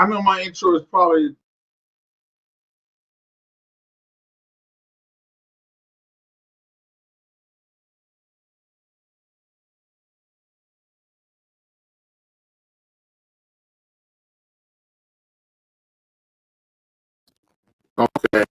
I know my intro is probably okay.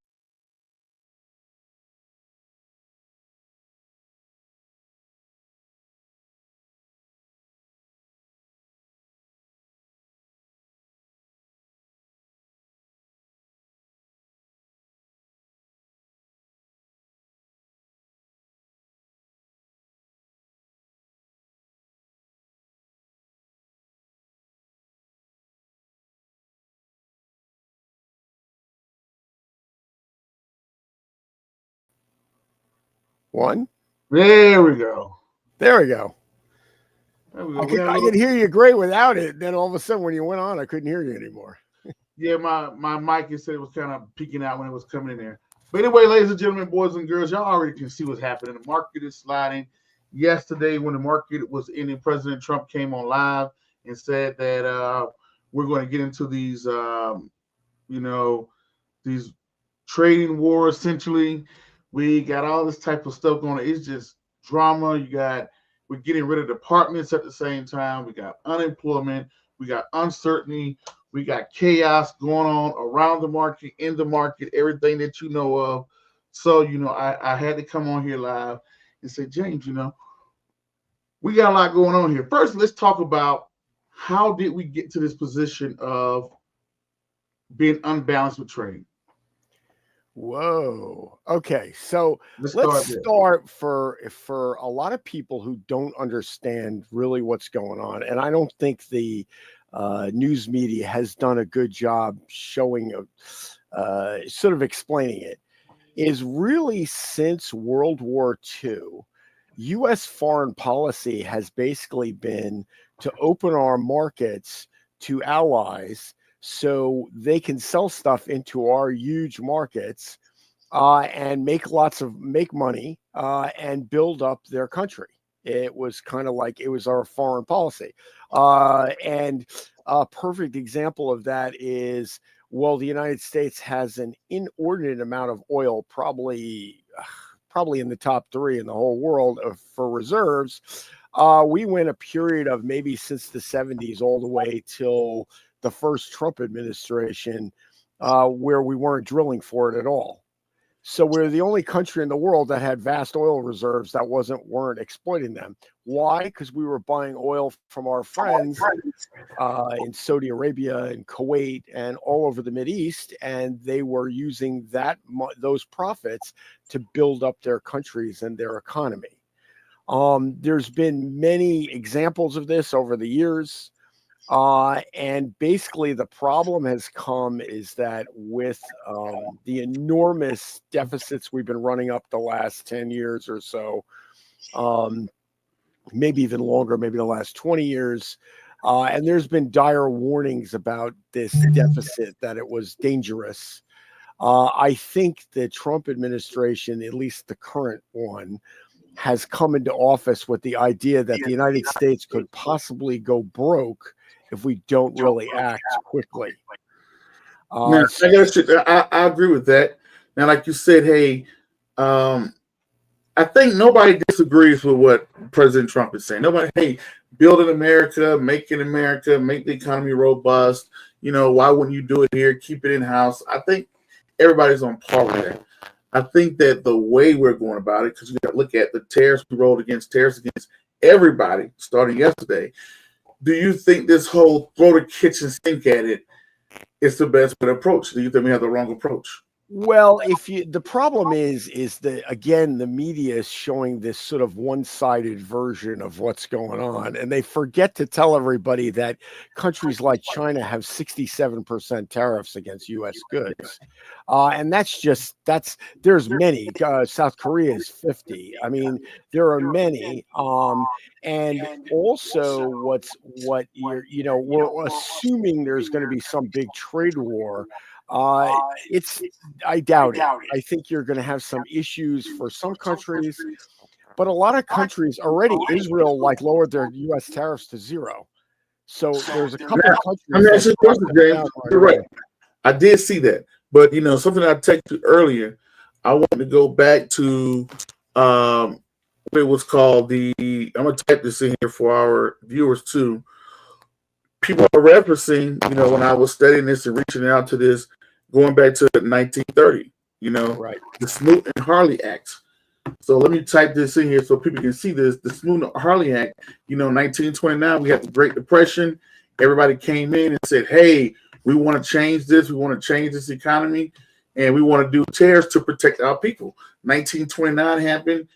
One. There we go. There we go. There we go. I could hear you great without it. Then all of a sudden, when you went on, I couldn't hear you anymore. Yeah, my mic, you said it was kind of peeking out when it was coming in there. But anyway, ladies and gentlemen, boys and girls, y'all already can see what's happening. The market is sliding. Yesterday, when the market was ending, President Trump came on live and said that we're going to get into these, these trading wars. Essentially, we got all this type of stuff going on. It's just drama. We're getting rid of departments at the same time. We got unemployment. We got uncertainty. We got chaos going on around the market, in the market, everything that you know of. So, I had to come on here live and say, James, we got a lot going on here. First, let's talk about how did we get to this position of being unbalanced with trade? Whoa. Okay. So let's start for a lot of people who don't understand really what's going on. And I don't think the news media has done a good job showing, sort of explaining it, is really since World War II, U.S. foreign policy has basically been to open our markets to allies so they can sell stuff into our huge markets and make money and build up their country. It was kind of like it was our foreign policy. And a perfect example of that is, well, the United States has an inordinate amount of oil, probably in the top 3 in the whole world for reserves. We went a period of maybe since the 70s all the way till the first Trump administration where we weren't drilling for it at all. So we're the only country in the world that had vast oil reserves that weren't exploiting them. Why? Because we were buying oil from our friends in Saudi Arabia and Kuwait and all over the Mideast, and they were using those profits to build up their countries and their economy. There's been many examples of this over the years. And basically the problem has come is that with the enormous deficits we've been running up the last 10 years or so, maybe even longer, maybe the last 20 years, and there's been dire warnings about this deficit, that it was dangerous. I think the Trump administration, at least the current one, has come into office with the idea that the United States could possibly go broke if we don't really act quickly. Now, I agree with that. Now, like you said, hey, I think nobody disagrees with what President Trump is saying. Nobody, hey, build in America, make the economy robust. Why wouldn't you do it here? Keep it in-house. I think everybody's on par with that. I think that the way we're going about it, because we got to look at the tariffs we rolled against everybody starting yesterday. Do you think this whole throw the kitchen sink at it is the best approach? Do you think we have the wrong approach? Well, the problem is that, again, the media is showing this sort of one-sided version of what's going on, and they forget to tell everybody that countries like China have 67% tariffs against U.S. goods, and there's many. South Korea is 50. I mean, there are many, and also we're assuming there's going to be some big trade war. I doubt it. I think you're going to have some issues for some countries, but a lot of countries already, Israel lowered their U.S. tariffs to 0. So there's a couple of countries. I mean, that's a question, James. You're right. I did see that, but something I texted you earlier. I wanted to go back to what it was called. I'm gonna type this in here for our viewers too. People are referencing, when I was studying this and reaching out to this, going back to 1930. Right. The Smoot and Harley Acts. So let me type this in here so people can see this. The Smoot and Harley Act. 1929. We had the Great Depression. Everybody came in and said, "Hey, we want to change this. We want to change this economy, and we want to do tariffs to protect our people." 1929 happened.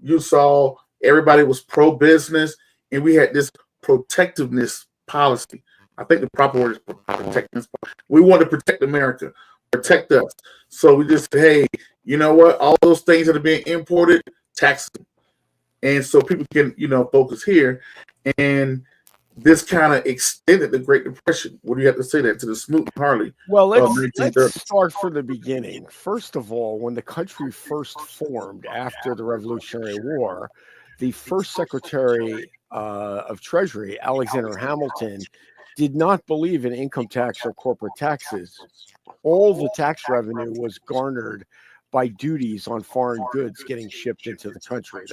You saw everybody was pro-business, and we had this protectiveness policy. I think the proper word is protectiveness. We want to protect America, protect us. So we just said, hey, you know what? All those things that are being imported, tax them. And so people can, focus here. And this kind of extended the Great Depression. What do you have to say that to the Smoot and Harley? Well, let's start from the beginning. First of all, when the country first formed after the Revolutionary War, the first Secretary of Treasury, Alexander Hamilton, did not believe in income tax or corporate taxes. All the tax revenue was garnered by duties on foreign goods getting shipped into the country.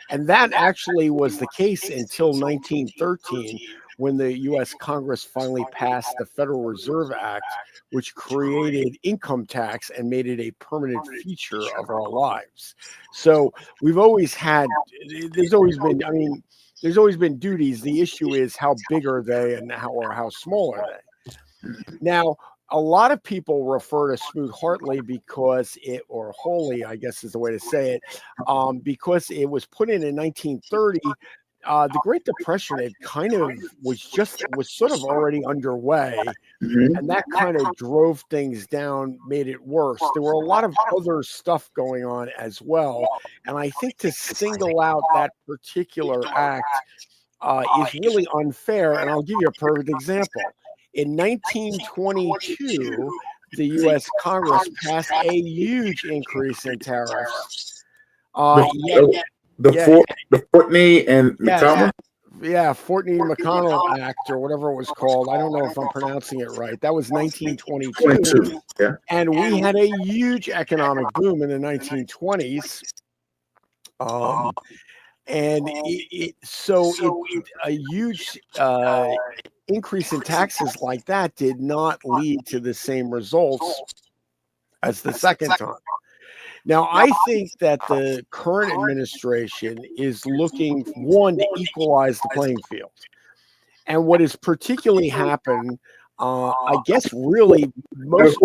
That actually was the case until 1913, when the U.S. Congress finally passed the Federal Reserve Act, which created income tax and made it a permanent feature of our lives. So there's always been duties. The issue is how big are they and how small are they? Now, a lot of people refer to Smoot-Hartley or Hawley, I guess is the way to say it, because it was put in 1930. The Great Depression was sort of already underway, and that kind of drove things down, made it worse. There were a lot of other stuff going on as well, and I think to single out that particular act is really unfair. And I'll give you a perfect example. In 1922, the U.S. Congress passed a huge increase in tariffs. The Foytlin and McConnell? Yeah, Foytlin-McConnell Act or whatever it was called. I don't know if I'm pronouncing it right. That was 1922. Yeah. And we had a huge economic boom in the 1920s. A huge increase in taxes like that did not lead to the same results as the second time. Now, I think that the current administration is looking, one, to equalize the playing field. And what has particularly happened, I guess, really most.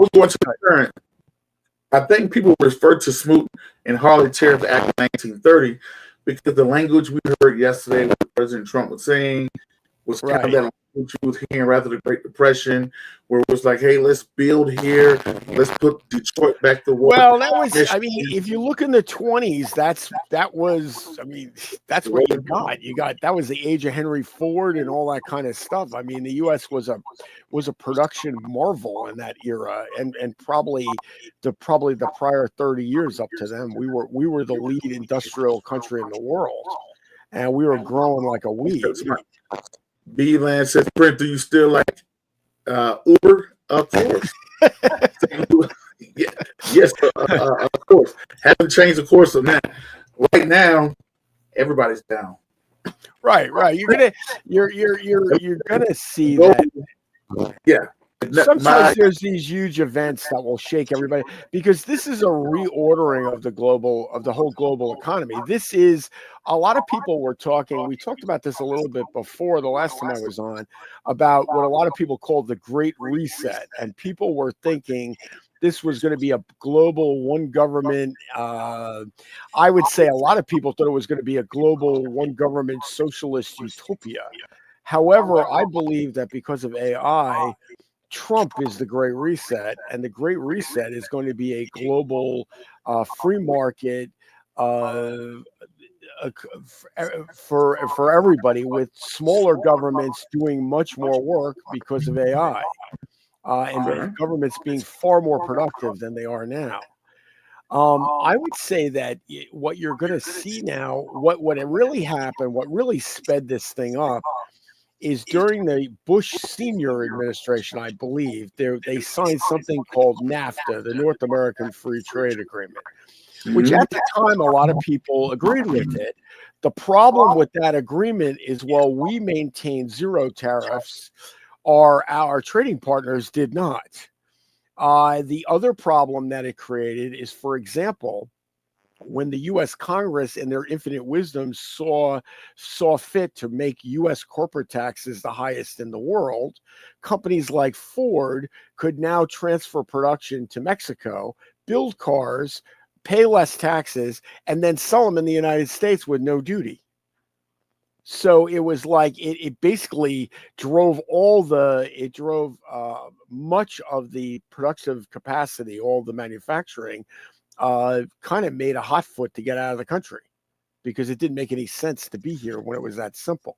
I think people refer to Smoot and Harley Tariff Act of 1930 because the language we heard yesterday, what President Trump was saying, was kind of that language you was hearing rather the Great Depression, where it was like, hey, let's build here, let's put Detroit back to work. Well, if you look in the 20s, that's what you got. That was the age of Henry Ford and all that kind of stuff. I mean, the U.S. was a production marvel in that era, and probably the prior 30 years up to them, we were the lead industrial country in the world, and we were growing like a weed. B-Land says, Brent, do you still like Uber? Of course. Yes, of course. Haven't changed the course on that. Right now, everybody's down. Right. You're gonna see that. Yeah. Sometimes there's these huge events that will shake everybody, because this is a reordering of the whole global economy. This is, a lot of people were talking, we talked about this a little bit before the last time I was on, about what a lot of people called the Great Reset. And people were thinking this was going to be a global one government. I would say a lot of people thought it was going to be a global one government socialist utopia. However, I believe that because of AI, Trump is the Great Reset, and the Great Reset is going to be a global free market for everybody, with smaller governments doing much more work because of AI, and governments being far more productive than they are now. I would say that what you're going to see now, what really happened, what really sped this thing up, is during the Bush Senior administration, I believe, they signed something called NAFTA, the North American Free Trade Agreement, which at the time, a lot of people agreed with it. The problem with that agreement is, while we maintained zero tariffs, our trading partners did not. The other problem that it created is, for example, when the U.S. Congress, in their infinite wisdom, saw fit to make U.S. corporate taxes the highest in the world, companies like Ford could now transfer production to Mexico, build cars, pay less taxes, and then sell them in the United States with no duty. So it was like it basically drove much of the productive capacity, all the manufacturing, kind of made a hot foot to get out of the country, because it didn't make any sense to be here when it was that simple.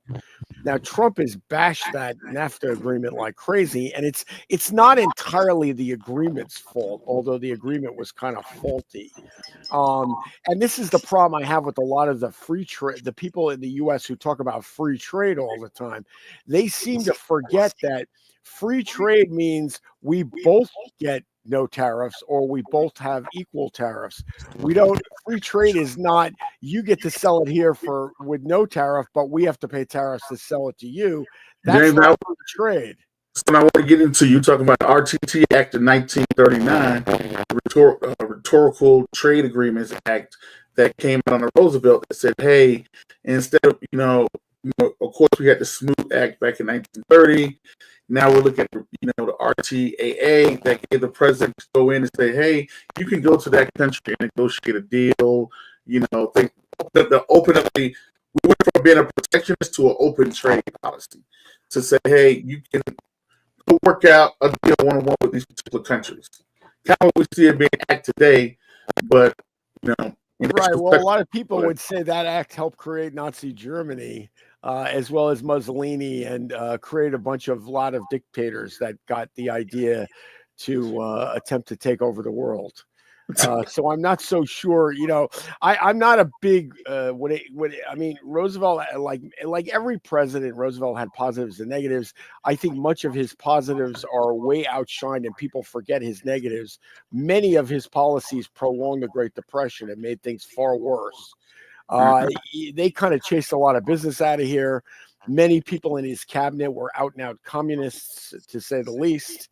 Now, Trump has bashed that NAFTA agreement like crazy, and it's not entirely the agreement's fault, although the agreement was kind of faulty. And this is the problem I have with a lot of the people in the U.S. who talk about free trade all the time. They seem to forget that free trade means we both get no tariffs, or we both have equal tariffs. Free trade is not, you get to sell it here with no tariff, but we have to pay tariffs to sell it to you. That's James, not free trade. So I want to get into, you talking about the RTT Act of 1939, Rhetorical Trade Agreements Act that came out under Roosevelt, that said, hey, instead of, of course we had the Smoot Act back in 1930. Now we're looking at, the RTAA that gave the president to go in and say, hey, you can go to that country and negotiate a deal. We went from being a protectionist to an open trade policy to say, hey, you can go work out a deal one-on-one with these particular countries. Kind of what we see it being act today, but, Right. Well, a lot of people would say that act helped create Nazi Germany, as well as Mussolini, and create a lot of dictators that got the idea to attempt to take over the world. So I'm not so sure. I'm not a big Roosevelt, like every president, Roosevelt had positives and negatives. I think much of his positives are way outshined, and people forget his negatives. Many of his policies prolonged the Great Depression and made things far worse. They kind of chased a lot of business out of here. Many people in his cabinet were out and out communists, to say the least.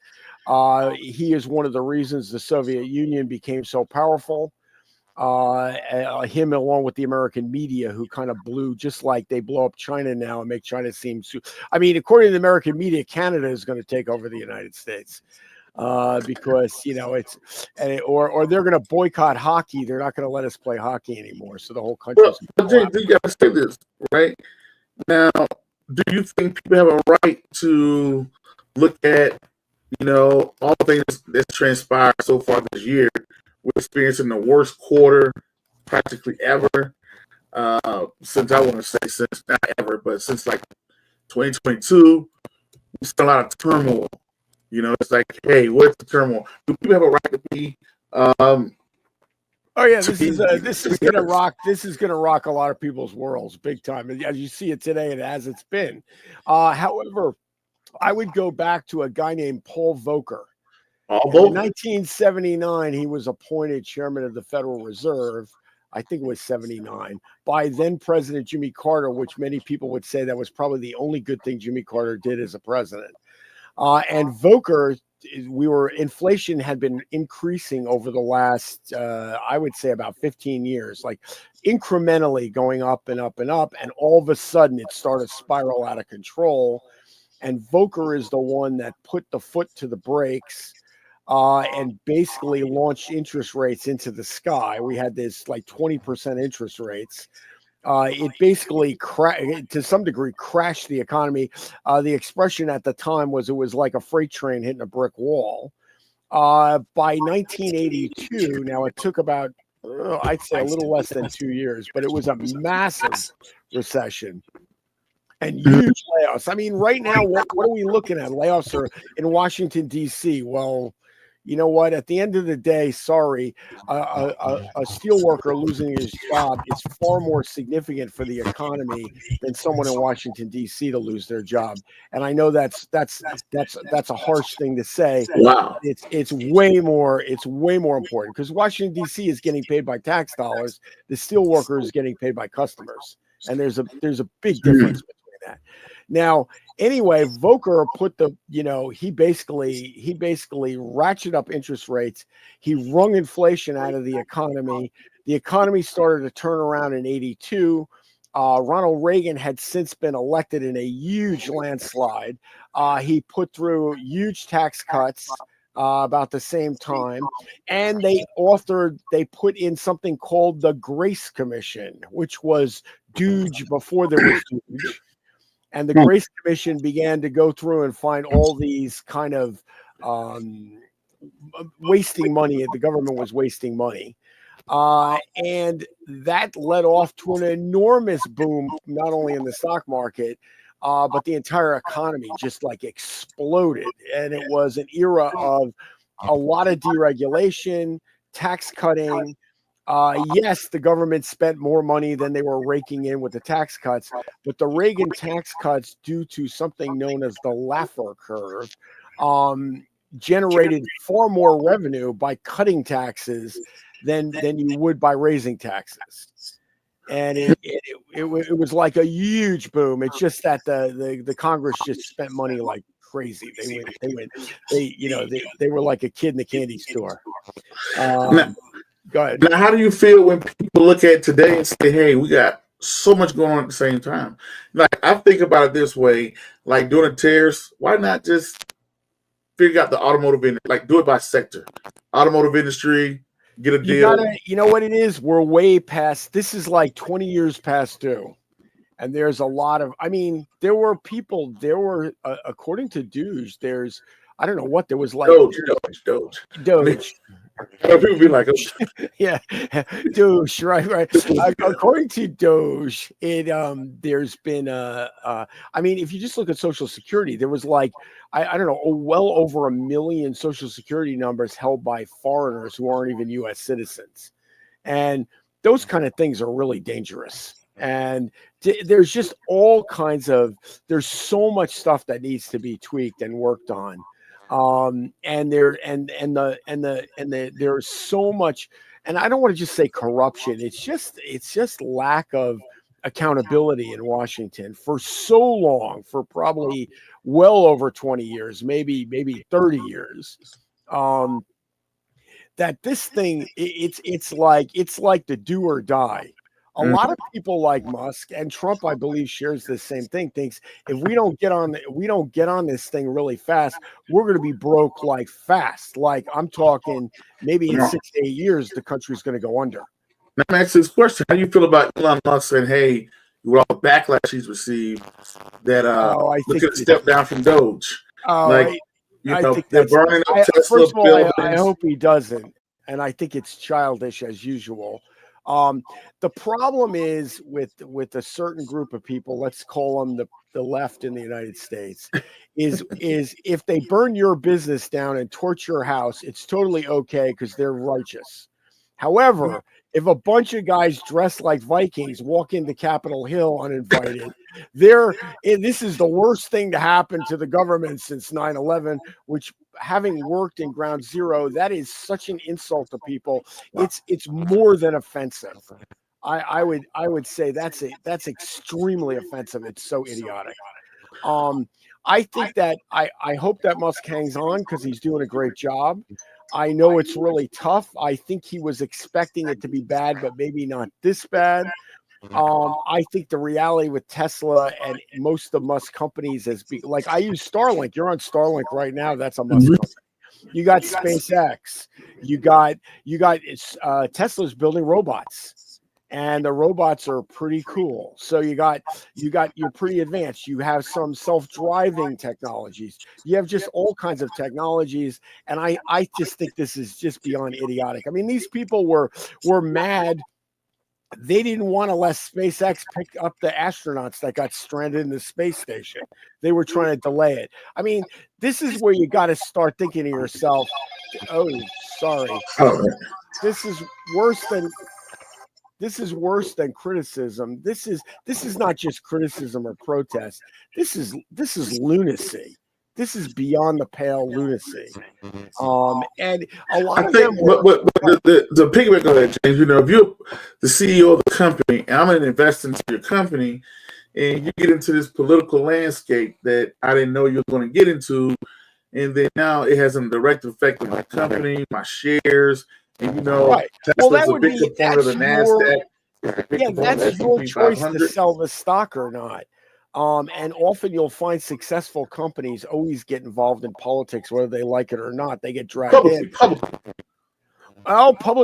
He is one of the reasons the Soviet Union became so powerful. Him, along with the American media, who kind of blew, just like they blow up China now and make China seem. According to the American media, Canada is going to take over the United States, because or they're going to boycott hockey. They're not going to let us play hockey anymore. So the whole country. James, you got to say this right now. Do you think people have a right to look at all the things that's transpired so far this year? We're experiencing the worst quarter practically ever, since, I want to say, since not ever, but since like 2022. We see a lot of turmoil. It's like, hey, what's the turmoil? Do people have a right to be? This is gonna rock. This is gonna rock a lot of people's worlds big time, as you see it today, and as it's been. However, I would go back to a guy named Paul Volcker. In 1979, he was appointed chairman of the Federal Reserve. I think it was 79, by then President Jimmy Carter, which many people would say that was probably the only good thing Jimmy Carter did as a president. And Volcker, inflation had been increasing over the last, I would say, about 15 years, like incrementally going up and up and up. And all of a sudden it started to spiral out of control. And Volcker is the one that put the foot to the brakes, and basically launched interest rates into the sky. We had this like 20% interest rates. It basically, to some degree, crashed the economy. The expression at the time was, it was like a freight train hitting a brick wall. By 1982, now it took about, I'd say a little less than 2 years, but it was a massive recession. And huge layoffs. Right now, what are we looking at? Layoffs are in Washington, D.C. Well, you know what? At the end of the day, sorry, a steel worker losing his job is far more significant for the economy than someone in Washington D.C. to lose their job. And I know that's a harsh thing to say. Wow. It's way more important because Washington D.C. is getting paid by tax dollars. The steel worker is getting paid by customers, and there's a big difference between that. Now, anyway, Volcker put he basically ratcheted up interest rates. He wrung inflation out of the economy. The economy started to turn around in 82. Ronald Reagan had since been elected in a huge landslide. He put through huge tax cuts about the same time. And they put in something called the Grace Commission, which was Dooge before there was Dooge. And the Grace Commission began to go through and find all these kind of wasting money. The government was wasting money. And that led off to an enormous boom, not only in the stock market, but the entire economy just like exploded. And it was an era of a lot of deregulation, tax cutting. Yes, the government spent more money than they were raking in with the tax cuts, but the Reagan tax cuts, due to something known as the Laffer curve, generated far more revenue by cutting taxes than you would by raising taxes. And it was like a huge boom. It's just that the Congress just spent money like crazy. They were like a kid in the candy store. Go ahead. Now, how do you feel when people look at today and say, hey, we got so much going on at the same time? Like, I think about it this way, like during the tariffs, why not just figure out the automotive industry, like do it by sector, automotive industry, get a deal. You know what it is? We're way past, this is like 20 years past due. And there's a lot of, there were according to Doge, there's, I don't know what, there was like Doge. People be like, oh. Yeah, Doge, right. According to Doge, there's been if you just look at Social Security, there was like I don't know, well over 1 million Social Security numbers held by foreigners who aren't even U.S. citizens, and those kind of things are really dangerous. And there's just all kinds of, there's so much stuff that needs to be tweaked and worked on. And there's so much, and I don't want to just say corruption. It's just lack of accountability in Washington for so long, for probably well over 20 years, maybe 30 years. That this thing, it's like the do or die. A lot of people like Musk and Trump, I believe, shares the same thing. Thinks if we don't get on this thing really fast, we're going to be broke like fast. Like I'm talking, maybe in 6 to 8 years, the country's going to go under. Let me ask this question: how do you feel about Elon Musk saying, "Hey, with all the backlash he's received, that look at step down from Doge"? They're burning up Tesla. First of all, I hope he doesn't, and I think it's childish as usual. The problem is with a certain group of people, let's call them the left in the United States, is if they burn your business down and torch your house, it's totally okay because they're righteous. However, if a bunch of guys dressed like Vikings walk into Capitol Hill uninvited, this is the worst thing to happen to the government since 9/11, which, having worked in Ground Zero, that is such an insult to people. It's more than offensive. I would say that's extremely offensive. It's so idiotic. I think that I hope that Musk hangs on because he's doing a great job. I know it's really tough. I think he was expecting it to be bad, but maybe not this bad. I think the reality with Tesla and most of the Musk companies is like I use Starlink. You're on Starlink right now. That's a Musk company. You got SpaceX. You got Tesla's building robots, and the robots are pretty cool. So you're pretty advanced. You have some self-driving technologies. You have just all kinds of technologies, and I just think this is just beyond idiotic. I mean, these people were mad They didn't want to let SpaceX pick up the astronauts that got stranded in the space station. They were trying to delay it. I mean, this is where you got to start thinking to yourself, oh, sorry. This is worse than criticism. This is not just criticism or protest. This is lunacy. This is beyond the pale lunacy. And a lot of them. The piggyback on that, James. You know, if you're the CEO of the company, and I'm going to invest into your company, and you get into this political landscape that I didn't know you were going to get into, and then now it has a direct effect on my company, my shares, and you know, right. Tesla's a big component of the NASDAQ. That's your choice to sell the stock or not. And often you'll find successful companies always get involved in politics, whether they like it or not. They get dragged in. Public.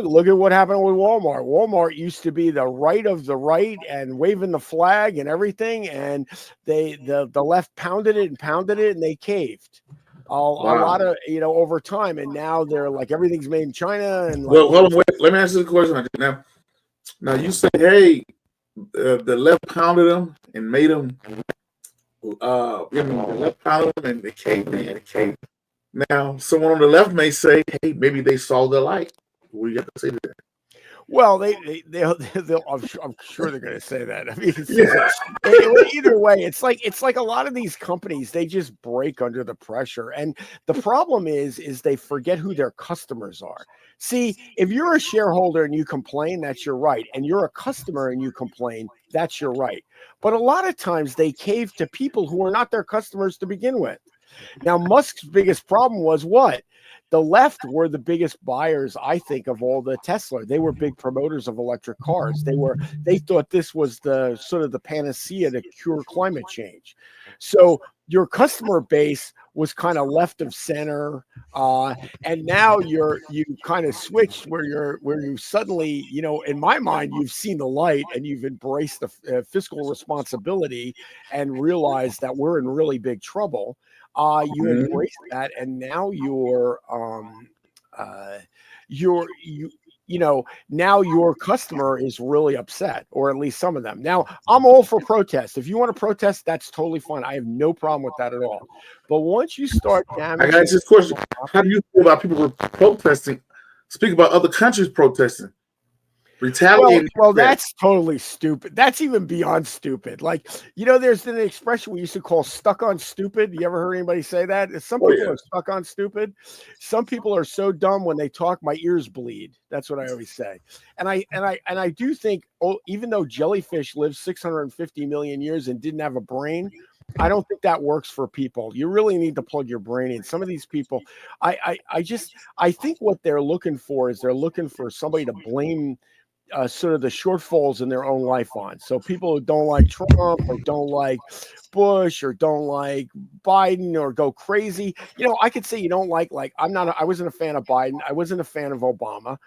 Look at what happened with Walmart. Walmart used to be the right of the right and waving the flag and everything, and the left pounded it, and they caved. A lot of over time, and now they're like everything's made in China. And well, hold on, wait. Let me ask you a question now. You say, hey, the left pounded them and made them. The left pounded them and they caved. Now, someone on the left may say, hey, maybe they saw the light. What do you have to say to that? Well, they'll I'm sure they're going to say that. I mean, either way, it's like a lot of these companies, they just break under the pressure. And the problem is they forget who their customers are. See, if you're a shareholder and you complain, that's your right. And you're a customer and you complain, that's your right. But a lot of times they cave to people who are not their customers to begin with. Now, Musk's biggest problem was what? The left were the biggest buyers, I think, of all the Tesla. They were big promoters of electric cars. They thought this was the sort of the panacea to cure climate change. So your customer base was kind of left of center, and now you kind of switched where you suddenly, in my mind, you've seen the light and you've embraced the fiscal responsibility and realized that we're in really big trouble. You embrace that, and now now your customer is really upset, or at least some of them. Now, I'm all for protest. If you want to protest, that's totally fine. I have no problem with that at all. But once you start damaging, I got this question: how do you feel about people protesting? Speak about other countries protesting. Retaliating. Well, that's totally stupid. That's even beyond stupid. Like, there's an expression we used to call stuck on stupid. You ever heard anybody say that? Some people are stuck on stupid. Some people are so dumb when they talk, my ears bleed. That's what I always say. And I do think, even though jellyfish lived 650 million years and didn't have a brain, I don't think that works for people. You really need to plug your brain in. Some of these people, I think what they're looking for is somebody to blame sort of the shortfalls in their own life on. So people who don't like Trump or don't like Bush or don't like Biden or go crazy, I could say you don't like I wasn't a fan of Biden. I wasn't a fan of Obama.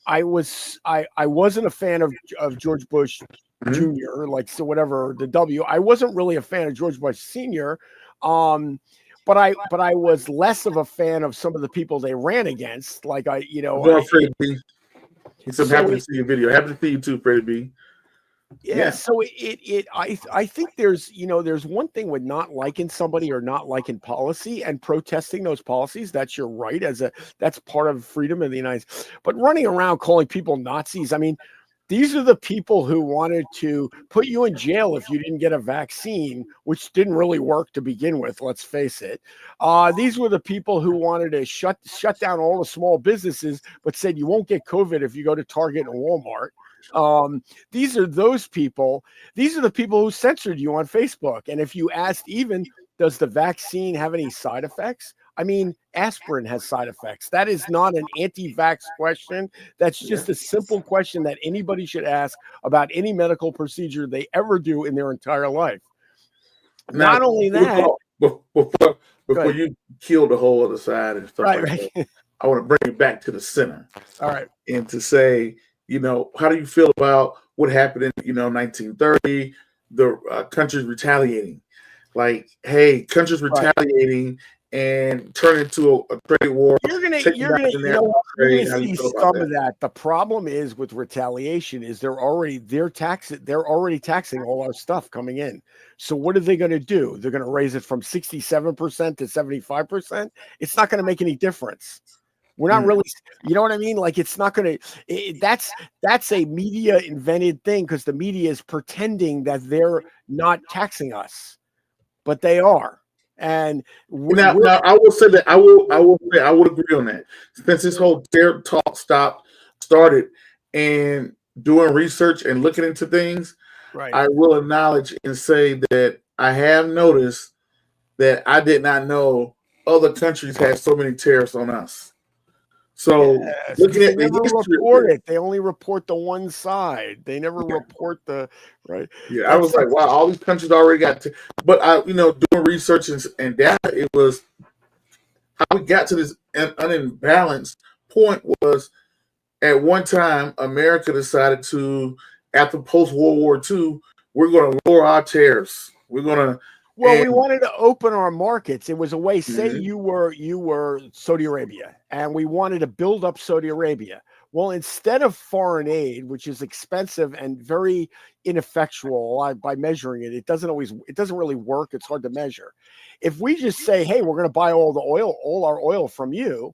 I wasn't a fan of George Bush Jr. Whatever the W. I wasn't really a fan of George Bush Sr. But I was less of a fan of some of the people they ran against. I'm happy to see your video. Happy to see you too, Freddie B. Yeah. So I think there's one thing with not liking somebody or not liking policy and protesting those policies. That's your right that's part of freedom in the United States. But running around calling people Nazis, I mean, these are the people who wanted to put you in jail if you didn't get a vaccine, which didn't really work to begin with. Let's face it. These were the people who wanted to shut down all the small businesses, but said you won't get COVID if you go to Target and Walmart. These are those people. These are the people who censored you on Facebook. And if you asked even, does the vaccine have any side effects? I mean, aspirin has side effects. That is not an anti-vax question. That's just a simple question that anybody should ask about any medical procedure they ever do in their entire life. Now, not only that, before you kill the whole other side and stuff that, I want to bring it back to the center. All right. And to say, how do you feel about what happened in, 1930, the countries retaliating? Like, hey, countries retaliating and turn it into a trade war. You're gonna see some of that. The problem is with retaliation is they're already taxing all our stuff coming in. So what are they going to do? They're going to raise it from 67% to 75%. It's not going to make any difference. We're not really, you know what I mean? Like it's not going to. That's a media invented thing because the media is pretending that they're not taxing us, but they are. And now I will say that I would agree on that. Since this whole tariff talk started and doing research and looking into things, right. I will acknowledge and say that I have noticed that I did not know other countries had so many tariffs on us. So looking at they never report it. They only report the one side. They never report the right. Yeah, I was like, wow, all these countries already got. But doing research and data, it was how we got to this unbalanced point was at one time America decided to, after post World War II, we're going to lower our tariffs. We're going to. Well, we wanted to open our markets. It was a way, say you were Saudi Arabia, and we wanted to build up Saudi Arabia. Well, instead of foreign aid, which is expensive and very ineffectual by measuring it, it doesn't really work. It's hard to measure. If we just say, hey, we're going to buy all our oil from you,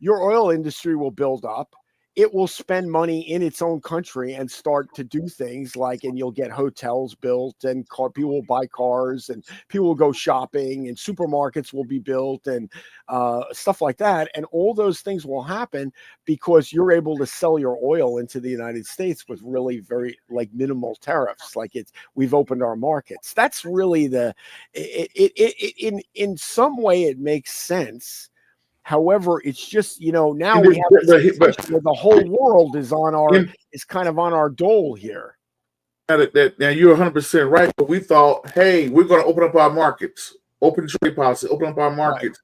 your oil industry will build up. It will spend money in its own country and start to do things and you'll get hotels built and people will buy cars and people will go shopping and supermarkets will be built and stuff like that. And all those things will happen because you're able to sell your oil into the United States with really very minimal tariffs. We've opened our markets. That's really in some way it makes sense. However, it's just now we have where the whole world is kind of on our dole here. Now you're 100% right, but we thought, hey, we're going to open up our markets, open trade policy, open up our markets,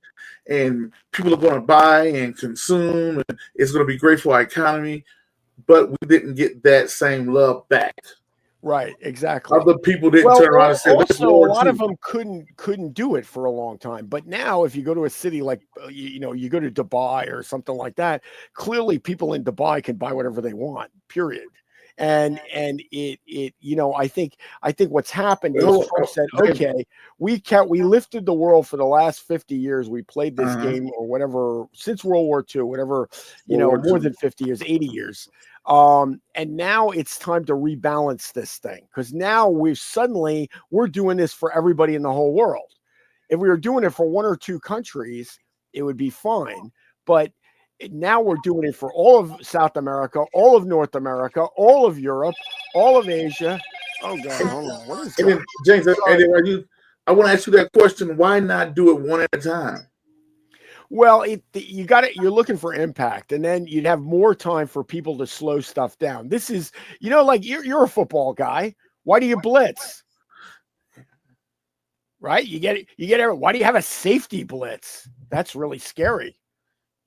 and people are going to buy and consume, and it's going to be great for our economy. But we didn't get that same love back. Right, exactly. Other people didn't turn around and say, also, a lot of them couldn't do it for a long time. But now, if you go to a city like you go to Dubai or something like that, clearly people in Dubai can buy whatever they want. Period. And it I think what's happened is Trump said, okay, we lifted the world for the last 50 years. We played this game or whatever since World War II, whatever more than 50 years, 80 years. And now it's time to rebalance this thing because now we're doing this for everybody in the whole world. If we were doing it for one or two countries, it would be fine. But now we're doing it for all of South America, all of North America, all of Europe, all of Asia. Oh God, hold on. What is that? James, I want to ask you that question. Why not do it one at a time? Well, you're looking for impact, and then you'd have more time for people to slow stuff down. This is, you're a football guy. Why do you blitz? Right? You get why do you have a safety blitz? That's really scary.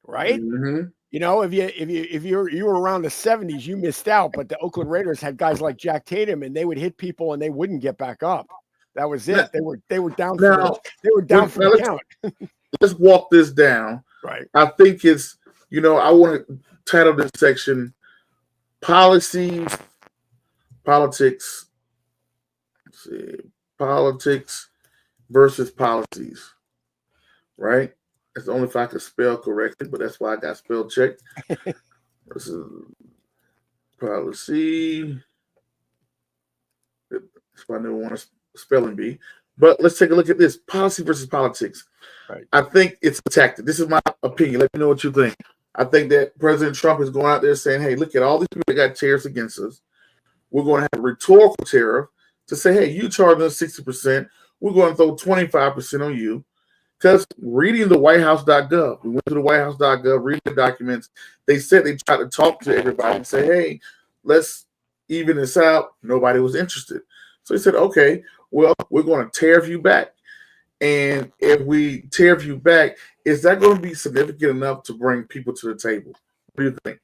Right? Mm-hmm. If you were around the 70s, you missed out, but the Oakland Raiders had guys like Jack Tatum and they would hit people and they wouldn't get back up. That was it. They were down for the count. Let's walk this down. Right. I think it's, I want to title this section Politics. Let's see, politics versus policies. Right? That's only if I could spell correctly, but that's why I got spell checked. Versus policy. That's why I never want to spelling bee. But let's take a look at this policy versus politics. Right. I think it's a tactic. This is my opinion. Let me know what you think. I think that President Trump is going out there saying, hey, look at all these people that got tariffs against us. We're going to have a rhetorical tariff to say, hey, you charge us 60%. We're going to throw 25% on you. Because reading the whitehouse.gov, we went to the whitehouse.gov, reading the documents. They said they tried to talk to everybody and say, hey, let's even this out. Nobody was interested. So he said, okay, well, we're going to tariff you back. And if we tariff you back, is that going to be significant enough to bring people to the table? What do you think?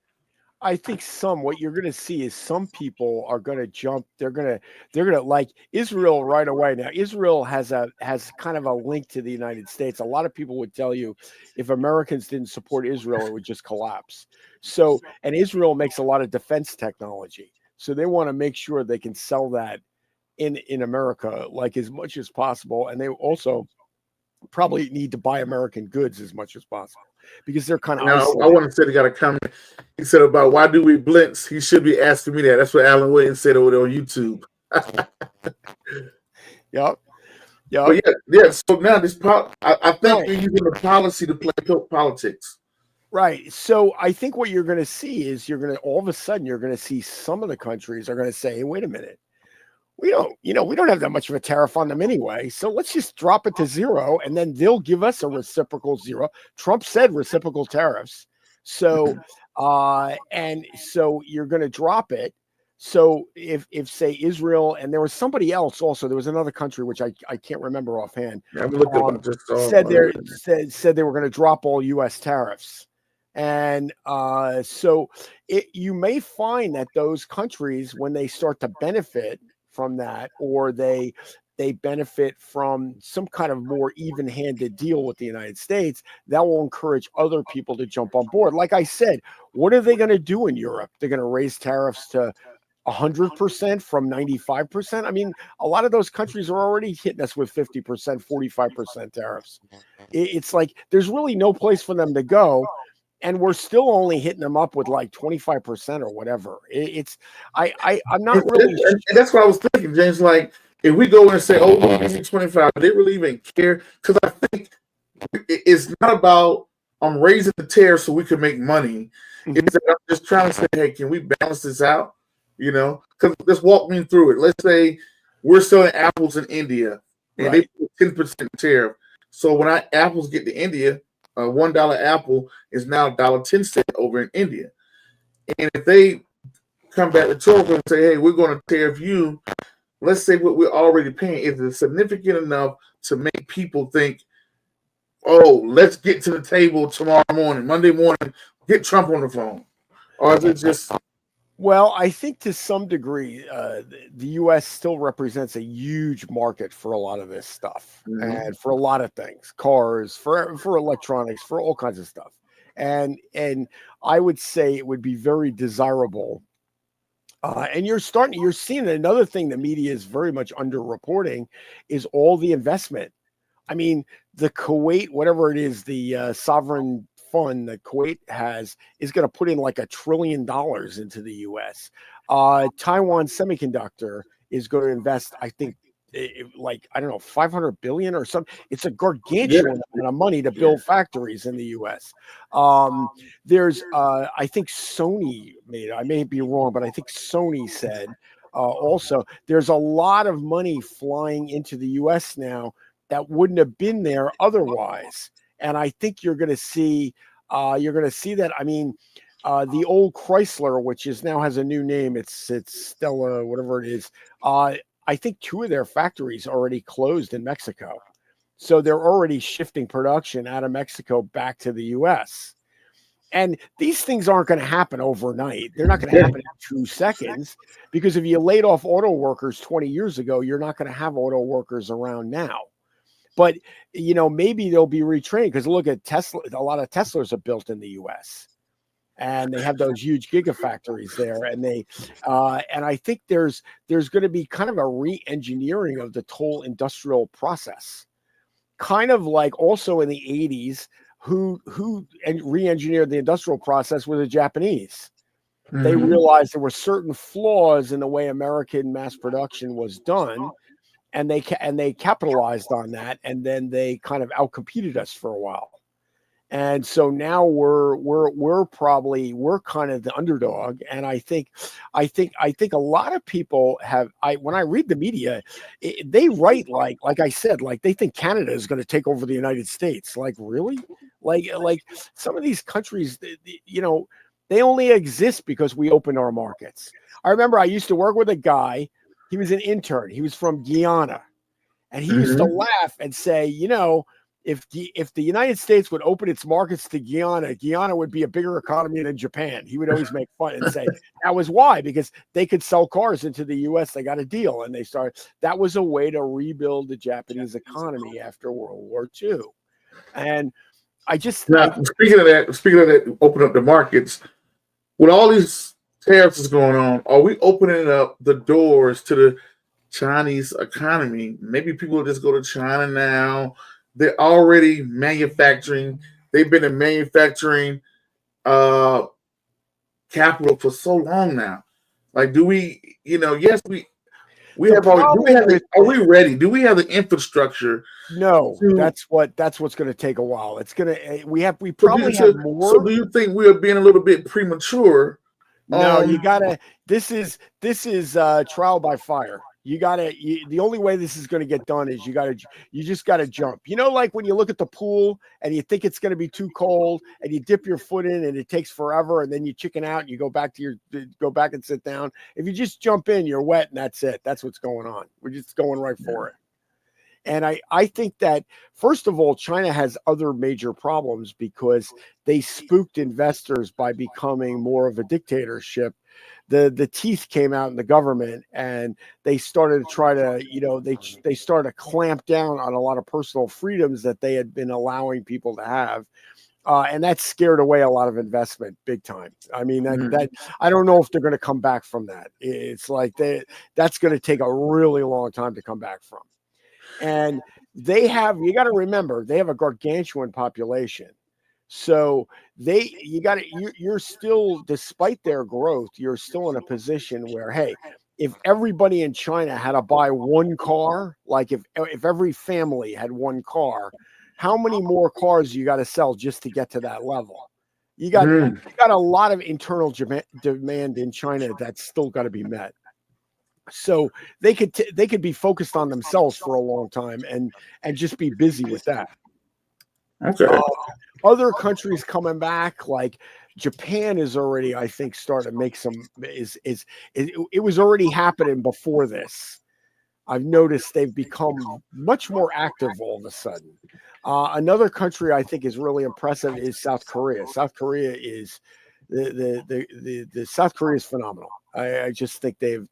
I think what you're going to see is some people are going to jump. They're going to like Israel right away. Now, Israel has kind of a link to the United States. A lot of people would tell you if Americans didn't support Israel, it would just collapse. So, and Israel makes a lot of defense technology. So they want to make sure they can sell that in America, like as much as possible. And they also probably need to buy American goods as much as possible because they're kind of isolated. I want to say, he got a comment. He said about why do we blitz? He should be asking me that. That's what Alan Williams said over there on YouTube. Yep. But yeah. So now I think we're using the policy to play politics. Right. So I think what you're going to see is all of a sudden you're going to see some of the countries are going to say, hey, wait a minute. We don't have that much of a tariff on them anyway. So let's just drop it to zero and then they'll give us a reciprocal zero. Trump said reciprocal tariffs. So, and so you're going to drop it. So if say Israel, and there was somebody else also, there was another country, which I can't remember offhand, said they were going to drop all U.S. tariffs. And so you may find that those countries, when they start to benefit from that, or they benefit from some kind of more even-handed deal with the United States, that will encourage other people to jump on board. Like I said, what are they going to do in Europe? They're going to raise tariffs to 100% from 95%. I mean, a lot of those countries are already hitting us with 50%, 45% tariffs. It's like there's really no place for them to go. And we're still only hitting them up with like 25% or whatever. I'm not really. And that's what I was thinking, James. Like, if we go in and say, "Oh, 25," do they really even care? Because I think it's not about raising the tariff so we can make money. Mm-hmm. It's I'm just trying to say, hey, can we balance this out? Because let's walk me through it. Let's say we're selling apples in India, and they put 10% tariff. So when apples get to India, a $1 apple is now $1.10 over in India. And if they come back to Toronto and say, hey, we're going to tariff you, let's say what we're already paying, is it significant enough to make people think, oh, let's get to the table tomorrow morning, Monday morning, get Trump on the phone? Or is it just... Well, I think to some degree, the U.S. still represents a huge market for a lot of this stuff, and for a lot of things, cars, for electronics, for all kinds of stuff. And I would say it would be very desirable. And you're seeing another thing the media is very much underreporting is all the investment. I mean, the Kuwait, whatever it is, the sovereign fund that Kuwait has is going to put in like $1 trillion into the U.S. Taiwan Semiconductor is going to invest, I think, like, I don't know, 500 billion or something. It's a gargantuan amount of money to build factories in the U.S. There's, I think Sony I may be wrong, but I think Sony said also there's a lot of money flying into the U.S. now that wouldn't have been there otherwise. And I think you're going to see that. I mean, the old Chrysler, which now has a new name, it's Stella, whatever it is. I think 2 of their factories already closed in Mexico, so they're already shifting production out of Mexico back to the U.S. And these things aren't going to happen overnight. They're not going to happen in 2 seconds, because if you laid off auto workers 20 years ago, you're not going to have auto workers around now. But, maybe they'll be retrained, because look at Tesla. A lot of Teslas are built in the U.S. and they have those huge gigafactories there. And and I think there's going to be kind of a re-engineering of the whole industrial process, kind of like also in the 80s, who re-engineered the industrial process were the Japanese. Mm-hmm. They realized there were certain flaws in the way American mass production was done. And they capitalized on that, and then they kind of outcompeted us for a while. And so now we're kind of the underdog. And I think a lot of people when I read the media, they write like I said, like they think Canada is going to take over the United States. Like, really? Like some of these countries, they only exist because we opened our markets. I remember I used to work with a guy. He was an intern. He was from Guyana. And he used to laugh and say, if the United States would open its markets to Guyana would be a bigger economy than Japan. He would always make fun and say that was why, because they could sell cars into the U.S. They got a deal, and that was a way to rebuild the Japanese economy after World War II. And speaking of that, open up the markets with all these tariffs is going on. Are we opening up the doors to the Chinese economy? Maybe people will just go to China now. They're already manufacturing. They've been in manufacturing capital for so long now. Like, do we? Yes, we have. Are we ready? Do we have the infrastructure? No, that's what's going to take a while. It's going to. We probably have more. So, do you think we are being a little bit premature? No, you gotta. This is trial by fire. You gotta. The only way this is going to get done is you just gotta jump. Like when you look at the pool and you think it's going to be too cold, and you dip your foot in and it takes forever, and then you chicken out and you go back and sit down. If you just jump in, you're wet, and that's it. That's what's going on. We're just going right for it. And I think that, first of all, China has other major problems because they spooked investors by becoming more of a dictatorship. The teeth came out in the government, and they started to try to, they started to clamp down on a lot of personal freedoms that they had been allowing people to have. And that scared away a lot of investment big time. I mean, that I don't know if they're going to come back from that. It's like that's going to take a really long time to come back from. And you got to remember, they have a gargantuan population. So you're still, despite their growth, you're still in a position where, hey, if everybody in China had to buy one car, like if every family had one car, how many more cars you got to sell just to get to that level? You got a lot of internal demand in China that's still got to be met. So they could be focused on themselves for a long time and just be busy with that. Okay. Other countries coming back, like Japan, is already, I think, starting to make some. It was already happening before this. I've noticed they've become much more active all of a sudden. Another country I think is really impressive is South Korea. South Korea is the South Korea is phenomenal. I just think they have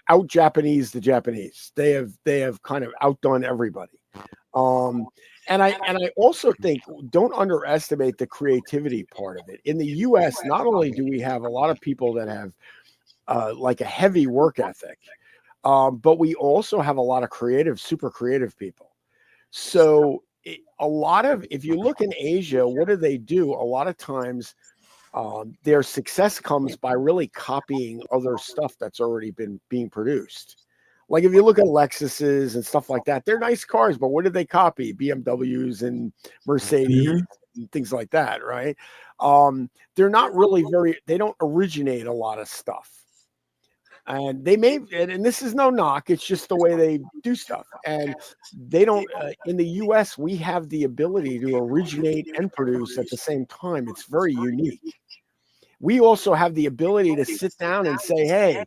out Japanese the Japanese. They have kind of outdone everybody. And I also think, don't underestimate the creativity part of it. In the U.S., not only do we have a lot of people that have like a heavy work ethic, but we also have a lot of super creative people. So if you look in Asia, what do? A lot of times their success comes by really copying other stuff that's already been being produced. Like if you look at Lexuses and stuff like that, they're nice cars, but what did they copy? BMWs and Mercedes and things like that, right? They're not really they don't originate a lot of stuff. And and this is no knock, it's just the way they do stuff. And they don't, in the US, we have the ability to originate and produce at the same time. It's very unique. We also have the ability to sit down and say, hey,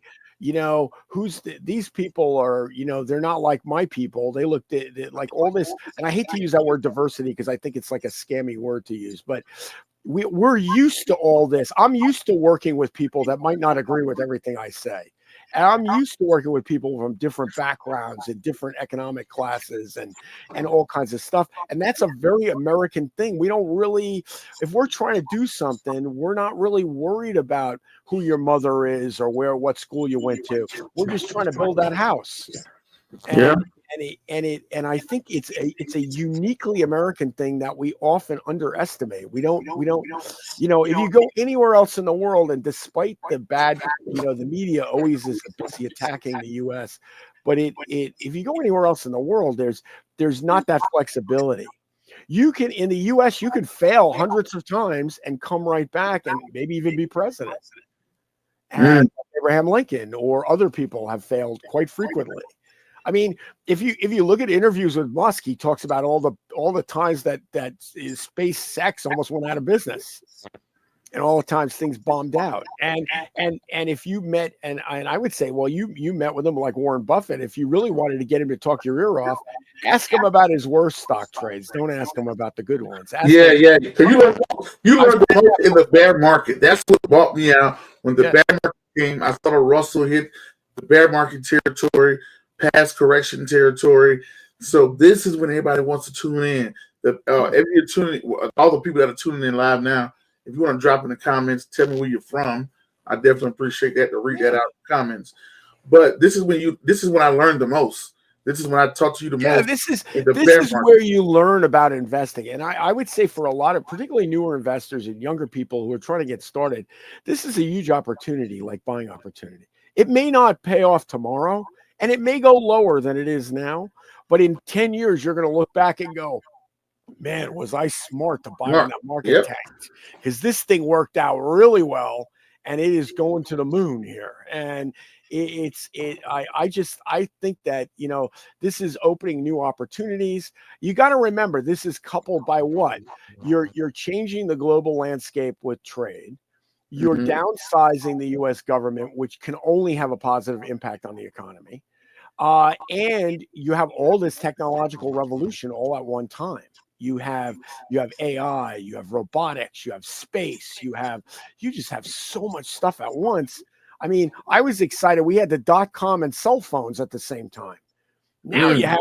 these people are, they're not like my people. They look like all this. And I hate to use that word diversity because I think it's like a scammy word to use, but we're used to all this. I'm used to working with people that might not agree with everything I say. And I'm used to working with people from different backgrounds and different economic classes and all kinds of stuff. And that's a very American thing. We don't really, if we're trying to do something, we're not really worried about who your mother is or what school you went to. We're just trying to build that house. And I think it's a uniquely American thing that we often underestimate. We don't, if you go anywhere else in the world, and despite the bad, the media always is busy attacking the US, but if you go anywhere else in the world, there's not that flexibility. In the US, you can fail hundreds of times and come right back and maybe even be president. And Abraham Lincoln or other people have failed quite frequently. I mean, if you look at interviews with Musk, he talks about all the times that his SpaceX almost went out of business. and all the times things bombed out. And if you met, and I would say, well, you met with him like Warren Buffett. If you really wanted to get him to talk your ear off, ask him about his worst stock trades. Don't ask him about the good ones. Ask him, yeah. Because you learn the most in the bear market. That's what bought me out. When the bear market came, I saw Russell hit the bear market territory, past correction territory. So this is when everybody wants to tune in. If you're tuning, all the people that are tuning in live now, if you want to drop in the comments, tell me where you're from. I definitely appreciate that, to read that out in the comments. But this is when I learned the most. This is when I talk to you the most. This is where you learn about investing. And I would say for a lot of particularly newer investors and younger people who are trying to get started, this is a huge opportunity, like buying opportunity. It may not pay off tomorrow, and it may go lower than it is now. But in 10 years, you're going to look back and go, man, was I smart to buy when that market tanked? Because this thing worked out really well, and it is going to the moon here. And I think that, this is opening new opportunities. You got to remember, this is coupled by what? You're changing the global landscape with trade. You're downsizing the U.S. government, which can only have a positive impact on the economy. And you have all this technological revolution all at one time. You have AI, you have robotics, you have space, you just have so much stuff at once. I mean, I was excited. We had the .com and cell phones at the same time. Now you have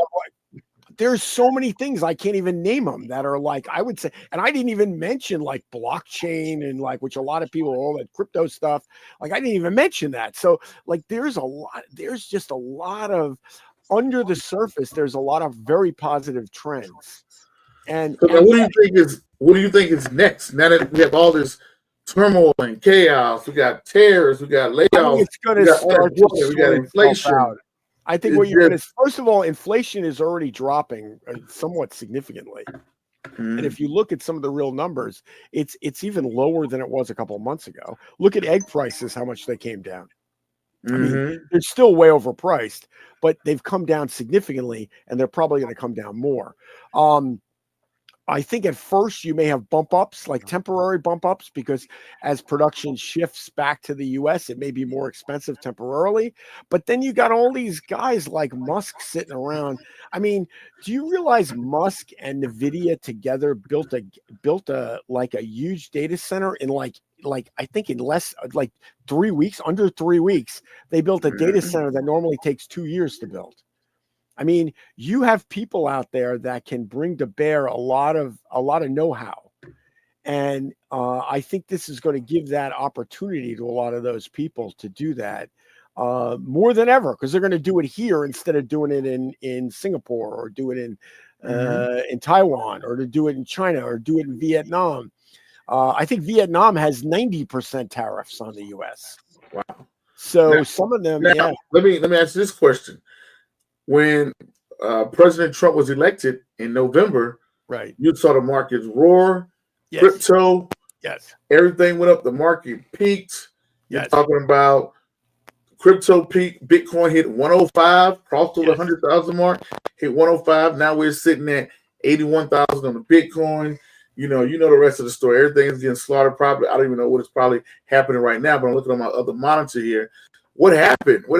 there's so many things I can't even name them that are like, I would say, and I didn't even mention like blockchain and like, which a lot of people, all that crypto stuff, like I didn't even mention that. So like, there's just a lot of under the surface. There's a lot of very positive trends. And what do you think is next? Now that we have all this turmoil and chaos, we got tariffs, we got layoffs, it's going to start we got inflation. I think what you're going to, first of all, inflation is already dropping somewhat significantly. And if you look at some of the real numbers, it's even lower than it was a couple of months ago. Look at egg prices, how much they came down. I mean, they're still way overpriced, but they've come down significantly, and they're probably going to come down more. I think at first you may have bump ups, like temporary bump ups, because as production shifts back to the US, it may be more expensive temporarily. But then you got all these guys like Musk sitting around. I mean, do you realize Musk and NVIDIA together built a like a huge data center in like I think in less like 3 weeks, under 3 weeks, they built a data center that normally takes 2 years to build. I mean, you have people out there that can bring to bear a lot of know-how. And I think this is going to give that opportunity to a lot of those people to do that more than ever, because they're going to do it here instead of doing it in Singapore, or do it in Taiwan, or to do it in China, or do it in Vietnam. I think Vietnam has 90% tariffs on the U.S. Wow. So now, some of them, now, Let me ask you this question. When President Trump was elected in November, right, you saw the markets roar, crypto, everything went up. The market peaked. You're talking about crypto peak. Bitcoin hit 105, crossed over the 100,000 mark, hit 105. Now we're sitting at 81,000 on the Bitcoin. You know the rest of the story. Everything's getting slaughtered. Probably, I don't even know what is probably happening right now, but I'm looking on my other monitor here. What happened? What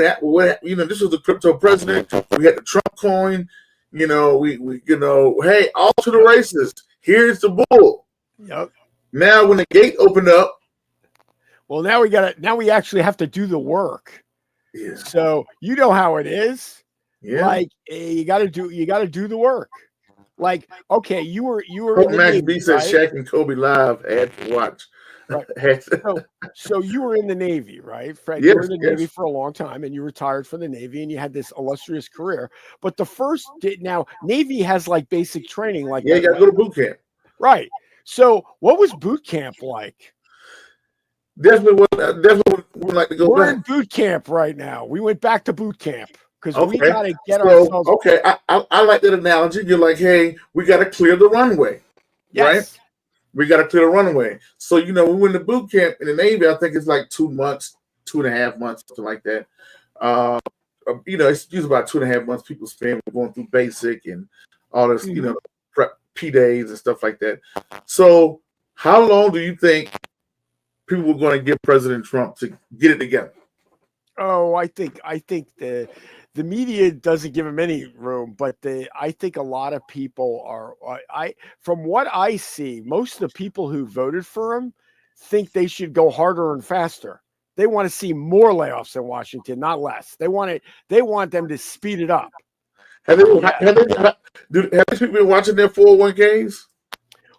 this was the crypto president. We had the Trump coin. We hey, all to the races. Here's the bull. Yep. Now when the gate opened up. Well, now we actually have to do the work. Yeah. So you know how it is. Yeah. Like you gotta do the work. Like, okay, you were in the Navy, B said Shaq and Kobe live at watch. Right. So you were in the Navy, right, Fred? You were in the Navy for a long time, and you retired from the Navy, and you had this illustrious career. But now Navy has like basic training, like you got to go to boot camp, right? So what was boot camp like? Definitely would like to go. We're in boot camp right now. We went back to boot camp because we got to get ourselves. Okay, I like that analogy. You're like, hey, we got to clear the runway, right? We got to clear the runway. So, we went to boot camp in the Navy. I think it's like 2 months, 2.5 months, something like that. It's usually about 2.5 months people spend going through basic and all this, prep P days and stuff like that. So how long do you think people were going to give President Trump to get it together? Oh, I think the media doesn't give him any room, but I think a lot of people are. From what I see, most of the people who voted for him think they should go harder and faster. They want to see more layoffs in Washington, not less. They want them to speed it up. Have these people been watching their 401ks?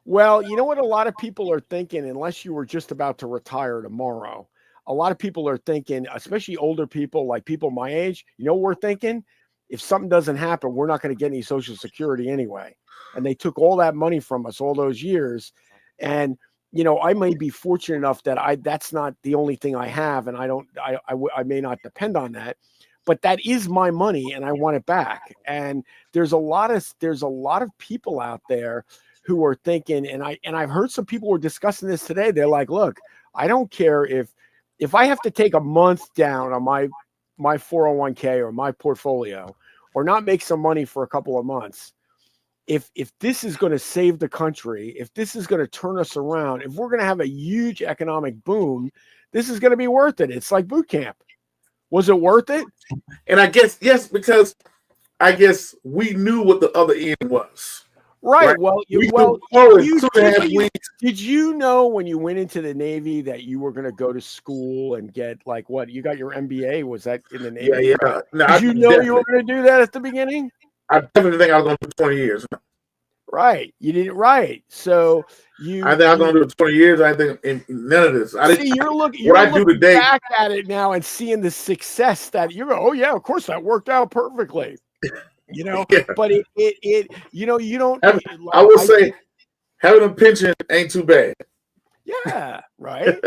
Well, you know what a lot of people are thinking, unless you were just about to retire tomorrow, a lot of people are thinking, especially older people, like people my age, you know what we're thinking? If something doesn't happen, we're not going to get any Social Security anyway. And they took all that money from us all those years. And, you know, I may be fortunate enough that that's not the only thing I have. And I may not depend on that, but that is my money and I want it back. And there's a lot of people out there who are thinking, and I've heard some people were discussing this today. They're like, look, I don't care if I have to take a month down on my 401k or my portfolio, or not make some money for a couple of months. If this is going to save the country, if this is going to turn us around, if we're going to have a huge economic boom, this is going to be worth it. It's like boot camp. Was it worth it? And I guess, yes, because I guess we knew what the other end was. Right. Well, did you know when you went into the Navy that you were going to go to school and get like what? You got your MBA? Was that in the Navy? Yeah, yeah. No, did you know you were going to do that at the beginning? I definitely think I was going to do 20 years. Right. You didn't. Right. So I think I'm going to do 20 years. I think in none of this. You're looking back at it now and seeing the success that you go, oh yeah, of course that worked out perfectly. You know, yeah. But it you know, you don't. I would say having a pension ain't too bad. Yeah, right.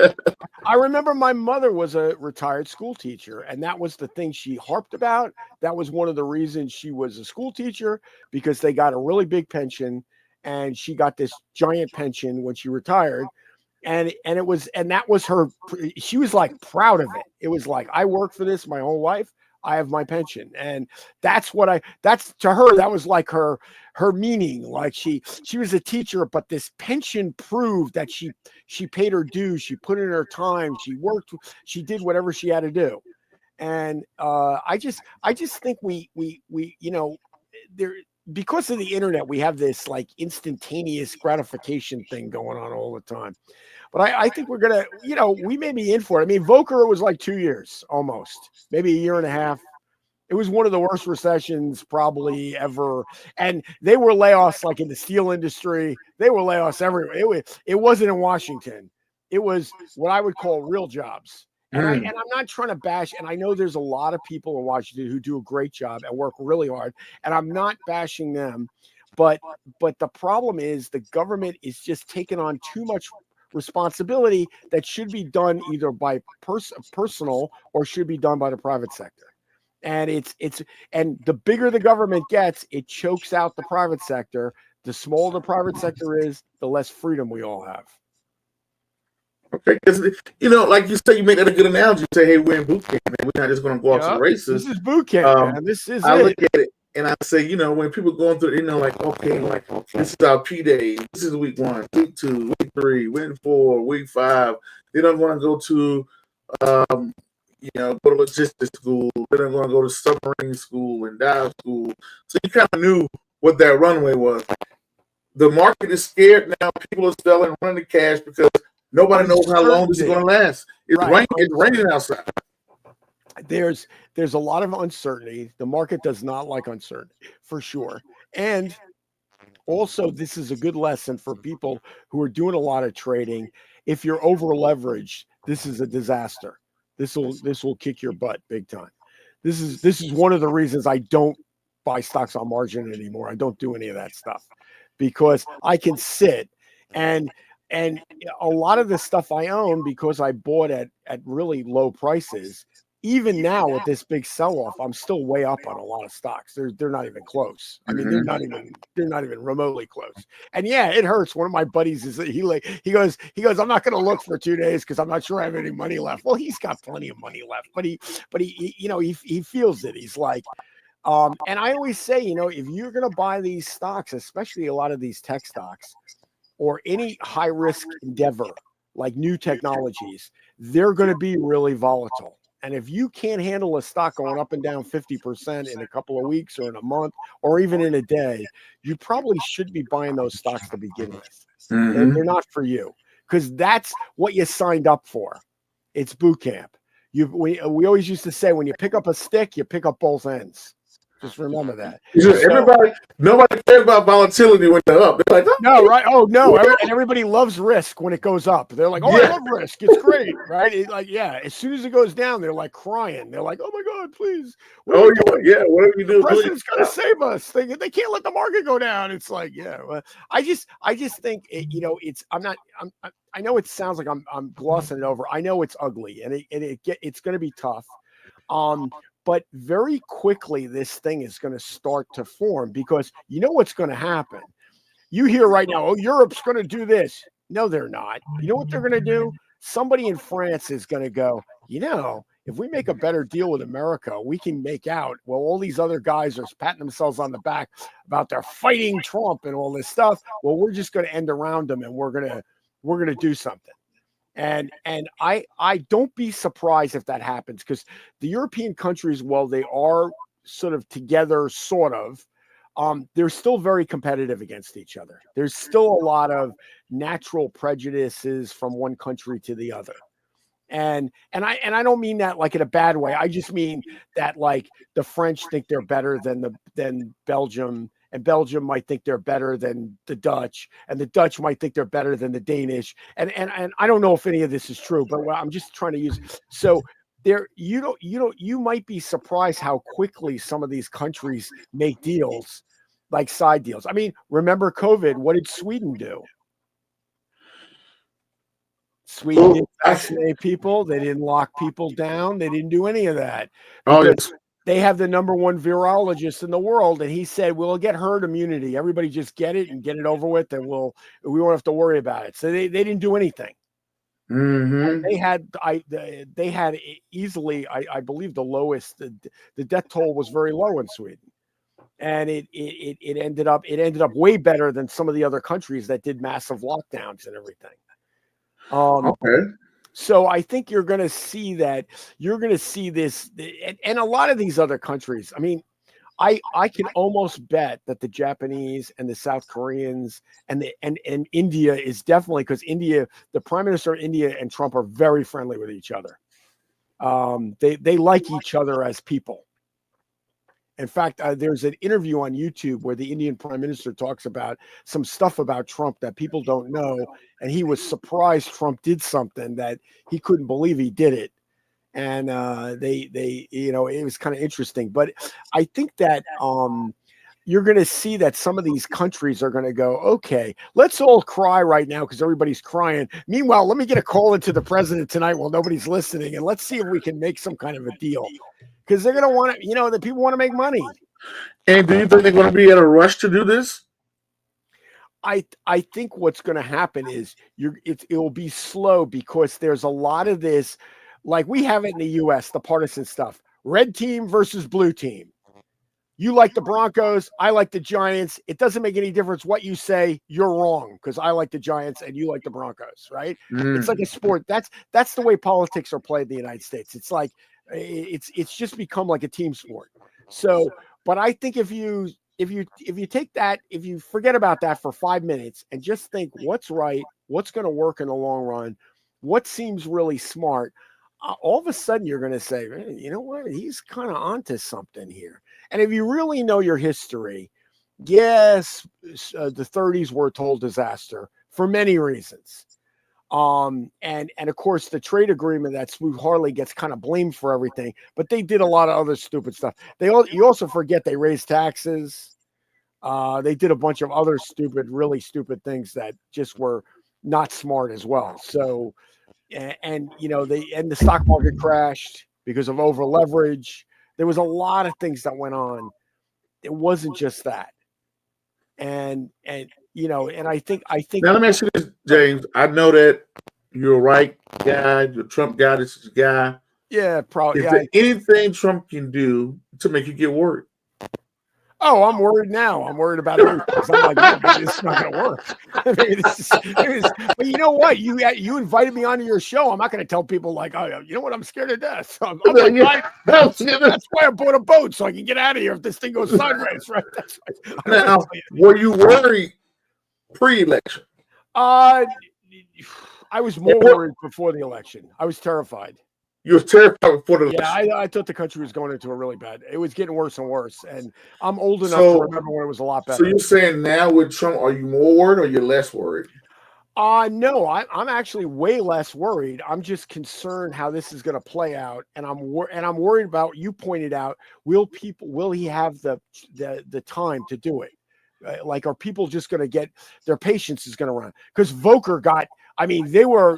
I remember my mother was a retired school teacher, and that was the thing she harped about. That was one of the reasons she was a school teacher, because they got a really big pension, and she got this giant pension when she retired. And that was her. She was like proud of it. It was like, I worked for this my whole life. I have my pension. And that's to her, that was like her meaning. Like she was a teacher, but this pension proved that she paid her dues. She put in her time. She worked, she did whatever she had to do. And I just think we, you know, there, because of the internet, we have this like instantaneous gratification thing going on all the time. But I think we're going to, you know, we may be in for it. I mean, Volcker was like 2 years almost, maybe a year and a half. It was one of the worst recessions probably ever. And they were layoffs like in the steel industry. They were layoffs everywhere. It wasn't in Washington. It was what I would call real jobs. And I'm not trying to bash. And I know there's a lot of people in Washington who do a great job and work really hard. And I'm not bashing them. But the problem is the government is just taking on too much responsibility that should be done either by personal or should be done by the private sector. And and the bigger the government gets, it chokes out the private sector. The smaller the private sector is, the less freedom we all have. Okay, because you know, like you say, you made that a good analogy. You say, "Hey, we're in boot camp, and we're not just going to go off some races." This is boot camp, man. This is. I look at it and I say, you know, when people going through, you know, like, okay, this is our P day. This is week 1, week 2, week 3, week 4, week 5. They don't want to go to, you know, go to logistics school. They don't want to go to submarine school and dive school. So you kind of knew what that runway was. The market is scared now. People are selling, running the cash because nobody knows how long this is going to last. It's raining outside. There's a lot of uncertainty. The market does not like uncertainty, for sure. And also, this is a good lesson for people who are doing a lot of trading. If you're over leveraged, this is a disaster. This will kick your butt big time. This is one of the reasons I don't buy stocks on margin anymore. I don't do any of that stuff because I can sit and a lot of the stuff I own, because I bought at really low prices. Even now with this big sell-off, I'm still way up on a lot of stocks. They're not even close. I mean, they're not even remotely close. And yeah, it hurts. One of my buddies he goes, I'm not going to look for 2 days because I'm not sure I have any money left. Well, he's got plenty of money left, but he you know, he feels it. He's like, and I always say, you know, if you're going to buy these stocks, especially a lot of these tech stocks or any high risk endeavor, like new technologies, they're going to be really volatile. And if you can't handle a stock going up and down 50% in a couple of weeks or in a month or even in a day, you probably should be buying those stocks to begin with. They're not for you, because that's what you signed up for. It's boot camp. We always used to say, when you pick up a stick, you pick up both ends. Just remember that. Nobody cares about volatility when they're up. They're like, oh, no, right? Oh no, and everybody loves risk when it goes up. They're like, oh, I love risk. It's great, right? As soon as it goes down, they're like crying. They're like, oh my God, please. Whatever you do, the president's got to save us. They can't let the market go down. It's like, I just think I know it sounds like I'm glossing it over. I know it's ugly, and it's going to be tough. But very quickly, this thing is going to start to form, because you know what's going to happen. You hear right now, oh, Europe's going to do this. No, they're not. You know what they're going to do? Somebody in France is going to go, if we make a better deal with America, we can make out. Well, all these other guys are patting themselves on the back about they're fighting Trump and all this stuff. Well, we're just going to end around them, and we're going to do something. And I don't be surprised if that happens, because the European countries, while they are sort of together, they're still very competitive against each other. There's still a lot of natural prejudices from one country to the other. And I don't mean that like in a bad way. I just mean that like the French think they're better than Belgium, and Belgium might think they're better than the Dutch, and the Dutch might think they're better than the Danish. And I don't know if any of this is true, but I'm just trying to use. So you might be surprised how quickly some of these countries make deals, like side deals. I mean, remember COVID? What did Sweden do? Sweden didn't vaccinate people. They didn't lock people down. They didn't do any of that. They have the number one virologist in the world, and he said, we'll get herd immunity. Everybody just get it and get it over with, and we won't have to worry about it. So they didn't do anything. They had easily, I believe, the lowest. The death toll was very low in Sweden, and it ended up way better than some of the other countries that did massive lockdowns and everything. So I think you're going to see that. You're going to see this, and a lot of these other countries. I mean, I can almost bet that the Japanese and the South Koreans and India is definitely, because India, the Prime Minister of India and Trump are very friendly with each other. They like each other as people. In fact, there's an interview on YouTube where the Indian Prime Minister talks about some stuff about Trump that people don't know, and he was surprised Trump did something that he couldn't believe he did it. And it was kind of interesting. But I think that you're going to see that some of these countries are going to go, okay, let's all cry right now because everybody's crying. Meanwhile, let me get a call into the president tonight while nobody's listening, and let's see if we can make some kind of a deal. Because they're going to want to, the people want to make money. And do you think they're going to be in a rush to do this? I think what's going to happen is it will be slow, because there's a lot of this, like we have it in the U.S., the partisan stuff. Red team versus blue team. You like the Broncos, I like the Giants. It doesn't make any difference what you say. You're wrong, because I like the Giants and you like the Broncos, right? It's like a sport. That's the way politics are played in the United States. It's like it's just become like a team sport. So, but I think if you take that, if you forget about that for 5 minutes and just think what's right, what's going to work in the long run, what seems really smart, all of a sudden you're going to say, you know what, he's kind of onto something here. And if you really know your history, yes, the 30s were a total disaster for many reasons. And of course, the trade agreement that Smoot-Hawley gets kind of blamed for everything, but they did a lot of other stupid stuff. You also forget they raised taxes. They did a bunch of other really stupid things that just were not smart as well. So, and the stock market crashed because of over leverage. There was a lot of things that went on. It wasn't just that. And I think. Now let me ask you this, James. I know that you're a right guy, you're a Trump guy, this is a guy. Yeah, probably. Is there anything Trump can do to make you get worried? Oh, I'm worried now. I'm worried about everything. I'm like, no, maybe this is not going to work. But you know what? You invited me onto your show. I'm not going to tell people like, oh, you know what? I'm scared to death. So I'm like, that's why I bought a boat so I can get out of here if this thing goes sideways, right? That's now, were you worried pre-election? I was more worried before the election. I was terrified. You were terrified before the election. Yeah, I thought the country was going into a really bad. It was getting worse and worse, and I'm old enough to remember when it was a lot better. So you're saying now with Trump, are you more worried or you're less worried? No, I'm actually way less worried. I'm just concerned how this is going to play out, and I'm worried about. You pointed out, will he have the time to do it? Like, are people just going to get their patience is going to run? Because Volcker got. I mean, they were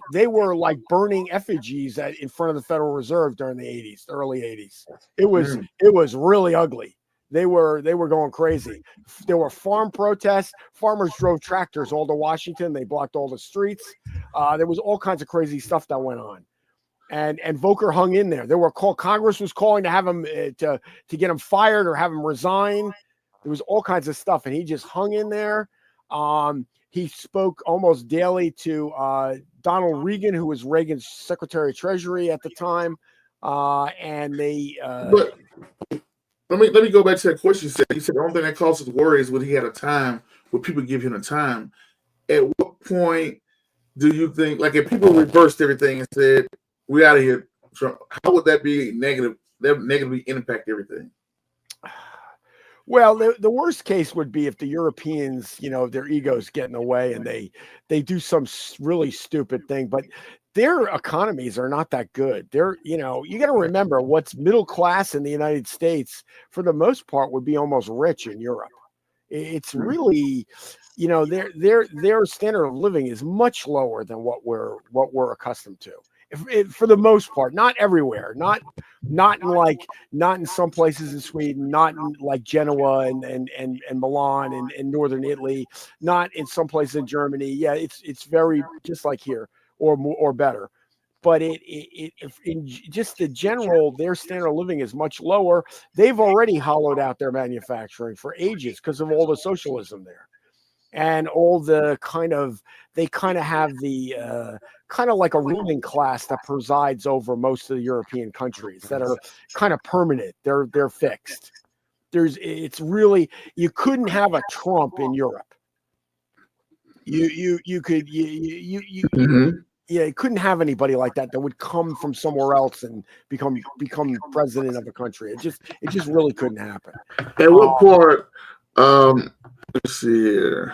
like burning effigies in front of the Federal Reserve during the 80s, the early 80s. It was really ugly. They were going crazy. There were farm protests. Farmers drove tractors all to Washington. They blocked all the streets. There was all kinds of crazy stuff that went on. And Volcker hung in there. Congress was calling to have him to get him fired or have him resign. There was all kinds of stuff, and he just hung in there. He spoke almost daily to Donald Reagan, who was Reagan's Secretary of Treasury at the time, and they. But let me go back to that question you said. You said the only thing that causes worry is when he had a time. Would people give him a time? At what point do you think, like, if people reversed everything and said we're out of here, Trump, how would that be negative? That would negatively impact everything. Well, the worst case would be if the Europeans, their egos get in the way and they do some really stupid thing, but their economies are not that good. They're, you got to remember what's middle class in the United States for the most part would be almost rich in Europe. It's really, their standard of living is much lower than what we're accustomed to. For the most part, not everywhere, not in some places in Sweden, not in like Genoa and Milan and northern Italy, not in some places in Germany. Yeah, it's very just like here or better. But in just the general, their standard of living is much lower. They've already hollowed out their manufacturing for ages because of all the socialism there. And all the they have the kind of like a ruling class that presides over most of the European countries that are kind of permanent. They're fixed. It's really, you couldn't have a Trump in Europe. You could you couldn't have anybody like that would come from somewhere else and become president of a country. It just really couldn't happen. At what part? Let's see here.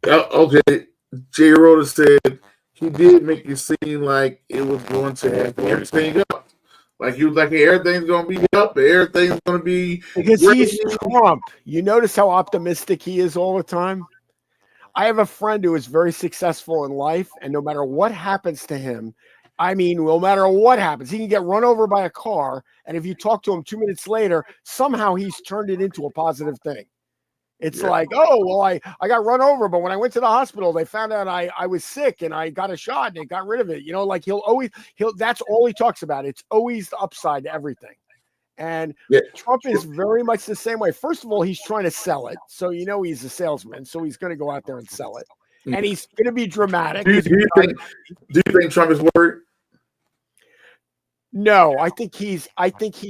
Okay, Jay Rhoda said he did make it seem like it was going to have everything up. Like he was like, hey, everything's going to be up, everything's going to be because he's Trump. You notice how optimistic he is all the time. I have a friend who is very successful in life, and no matter what happens to him, no matter what happens, he can get run over by a car, and if you talk to him 2 minutes later, somehow he's turned it into a positive thing. It's like, oh, well, I got run over, but when I went to the hospital, they found out I was sick and I got a shot and they got rid of it. Like that's all he talks about. It's always the upside to everything. And Trump is very much the same way. First of all, he's trying to sell it. So, he's a salesman. So he's going to go out there and sell it. And he's going to be dramatic. Do you think Trump is worried? No, I think he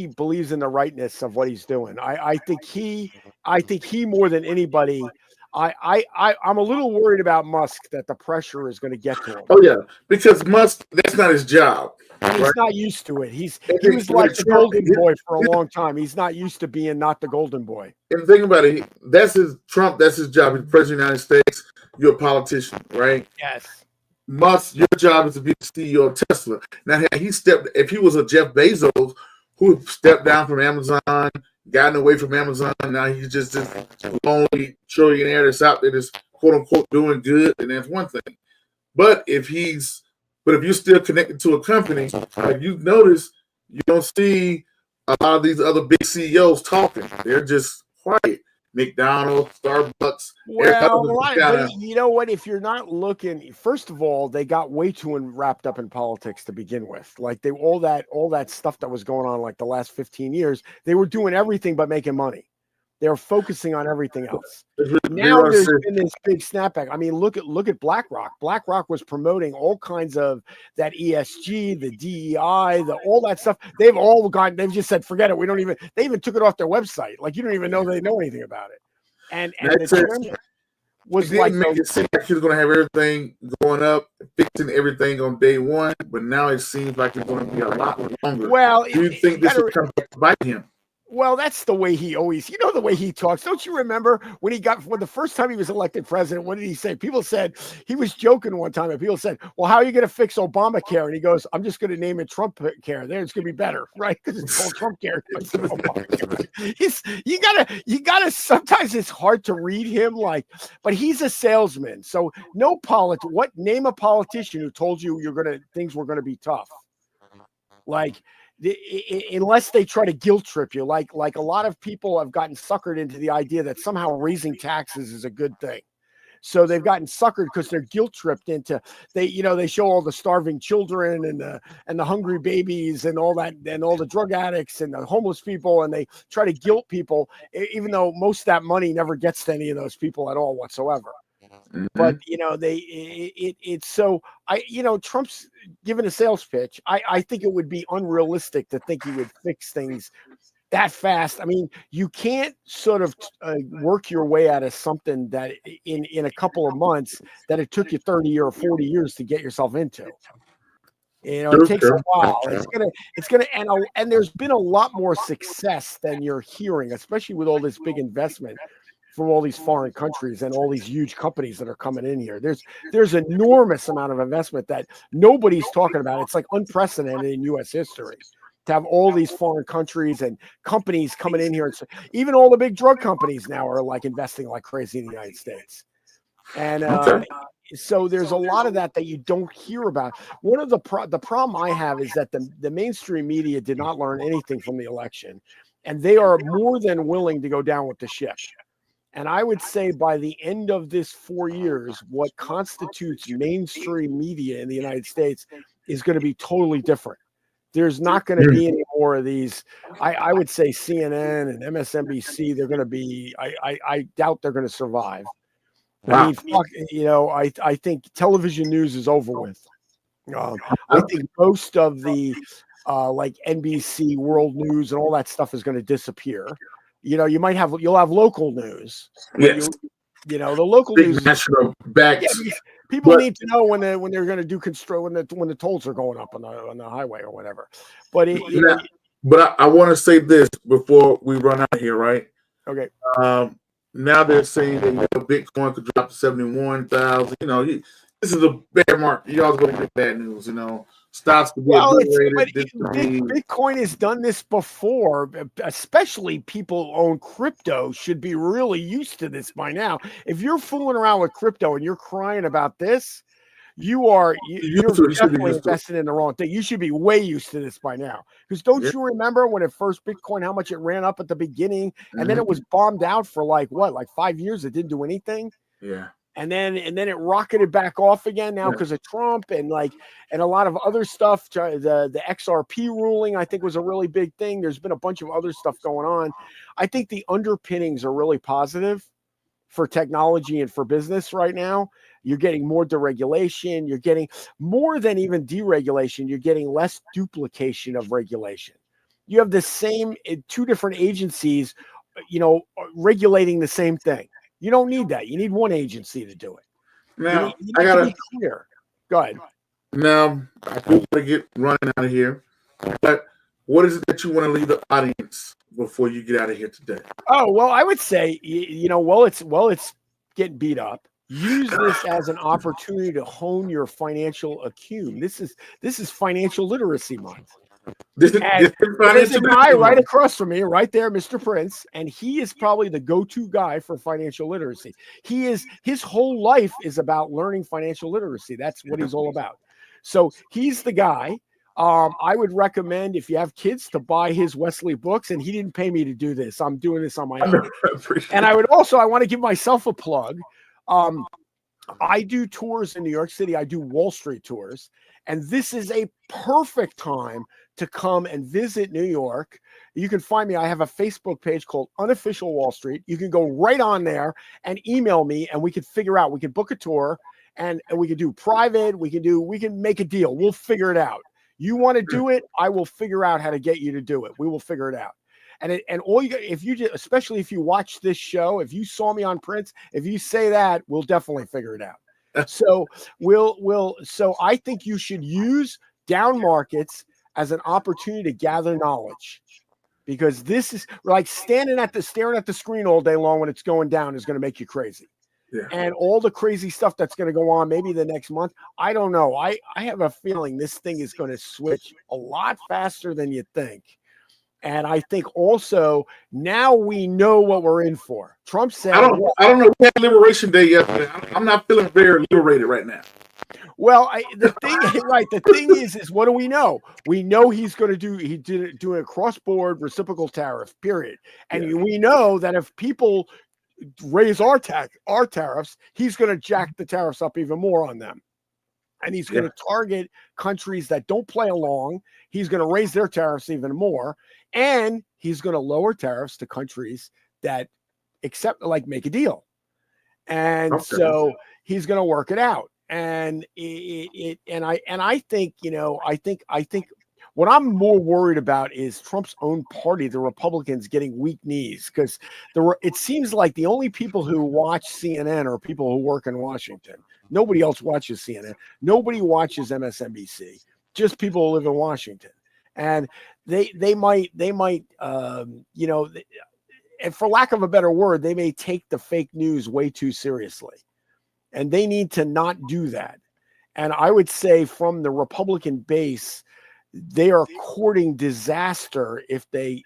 believes in the rightness of what he's doing. I think he more than anybody. I'm a little worried about Musk that the pressure is going to get to him. Oh yeah, because Musk, that's not his job. He's not used to it. He was like the golden boy for a long time. He's not used to being not the golden boy. And think about it. That's his job. He's president of the United States. You're a politician, right? Yes. Musk, your job is to be the CEO of Tesla. Now, if he was a Jeff Bezos who stepped down from Amazon, gotten away from Amazon, now he's just this lonely trillionaire that's out there that's quote unquote doing good, and that's one thing. But if you're still connected to a company, like you notice, you don't see a lot of these other big CEOs talking. They're just quiet. McDonald's, Starbucks. Well, you know what? If you're not looking, first of all, they got way too wrapped up in politics to begin with. Like all that stuff that was going on, like the last 15 years, they were doing everything but making money. They're focusing on everything else. Now there's been this big snapback. I mean, look at BlackRock. BlackRock was promoting all kinds of that ESG, the DEI, all that stuff. They've just said, forget it. They even took it off their website. Like you don't even know they know anything about it. And the chairman was like, make it seem like he was going to have everything going up, fixing everything on day one. But now it seems like it's going to be a lot longer. Well, do you think this will come back to bite him? Well, that's the way he always, the way he talks. Don't you remember when the first time he was elected president, what did he say? People said, he was joking one time, and people said, well, how are you going to fix Obamacare? And he goes, I'm just going to name it Trump care. There, it's going to be better, right? Because it's called Trump care. You gotta, sometimes it's hard to read him, but he's a salesman. So name a politician who told you things were going to be tough. Unless they try to guilt trip you, like a lot of people have gotten suckered into the idea that somehow raising taxes is a good thing. So they've gotten suckered because they're guilt tripped into they show all the starving children and the hungry babies and all that, and all the drug addicts and the homeless people, and they try to guilt people, even though most of that money never gets to any of those people at all whatsoever. Mm-hmm. But Trump's given a sales pitch. I think it would be unrealistic to think he would fix things that fast. I mean, you can't sort of work your way out of something that in a couple of months that it took you 30 or 40 years to get yourself into. It takes a while. It's gonna, and there's been a lot more success than you're hearing, especially with all this big investment from all these foreign countries and all these huge companies that are coming in here. There's enormous amount of investment that nobody's talking about. It's like unprecedented in U.S. history to have all these foreign countries and companies coming in here. Even all the big drug companies now are like investing like crazy in the United States. And so there's a lot of that you don't hear about. One of the problem I have is that the mainstream media did not learn anything from the election, and they are more than willing to go down with the ship. And I would say by the end of this 4 years, what constitutes mainstream media in the United States is going to be totally different. There's not going to be any more of these. I would say CNN and MSNBC, they're going to be, I doubt they're going to survive. Wow. I think television news is over with. I think most of the like NBC World News and all that stuff is going to disappear. You'll have local news. Yes. The local big news. National backs. Yeah, people need to know when they're going to do when the tolls are going up on the highway or whatever. But I want to say this before we run out of here, right? Okay. Now they're saying that Bitcoin could drop to 71,000. This is a bear market. Y'all going to get bad news. Stocks to be Bitcoin has done this before. Especially people who own crypto should be really used to this by now. If you're fooling around with crypto and you're crying about this, you're definitely invested in the wrong thing. You should be way used to this by now. Because don't you remember when Bitcoin, how much it ran up at the beginning, and then it was bombed out for like 5 years? It didn't do anything. Yeah. And then it rocketed back off again now because of Trump and a lot of other stuff. The XRP ruling, I think, was a really big thing. There's been a bunch of other stuff going on. I think the underpinnings are really positive for technology and for business right now. You're getting more deregulation. You're getting more than even deregulation. You're getting less duplication of regulation. You have the same two different agencies, regulating the same thing. You don't need that. You need one agency to do it. Now, you need to be clear. Go ahead. Now, I do want to get running out of here. But what is it that you want to leave the audience before you get out of here today? Oh, well, I would say, it's getting beat up. Use this as an opportunity to hone your financial acumen. This is financial literacy month. There's a guy right across from me, right there, Mr. Prince, and he is probably the go-to guy for financial literacy. His whole life is about learning financial literacy. That's what he's all about. So he's the guy. I would recommend, if you have kids, to buy his Wesley books. And he didn't pay me to do this. I'm doing this on my own. And I want to give myself a plug. I do tours in New York City. I do Wall Street tours. And this is a perfect time to come and visit New York. You can find me. I have a Facebook page called Unofficial Wall Street. You can go right on there and email me, and we can figure out, we can book a tour, and we can do private. We can make a deal. We'll figure it out. You want to do it, I will figure out how to get you to do it. We will figure it out. And all you, if you just, especially if you watch this show, if you saw me on Prince, if you say that, we'll definitely figure it out. So so I think you should use down markets as an opportunity to gather knowledge, because this is like staring at the screen all day long when it's going down is going to make you crazy. Yeah. And all the crazy stuff that's going to go on maybe the next month, I don't know. I have a feeling this thing is going to switch a lot faster than you think. And I think also now we know what we're in for. Trump said, I don't know. We had Liberation Day yesterday. I'm not feeling very liberated right now. Well, the thing is what do we know? We know he's going to do a cross-border reciprocal tariff, period. And we know that if people raise our tariffs, he's going to jack the tariffs up even more on them. And he's going to target countries that don't play along. He's going to raise their tariffs even more. And he's going to lower tariffs to countries that accept, like, make a deal. And so he's going to work it out. And I think, I think what I'm more worried about is Trump's own party, the Republicans, getting weak knees, because it seems like the only people who watch CNN are people who work in Washington. Nobody else watches CNN. Nobody watches MSNBC. Just people who live in Washington, and they might, and for lack of a better word, they may take the fake news way too seriously, and they need to not do that. And I would say from the Republican base, they are courting disaster if they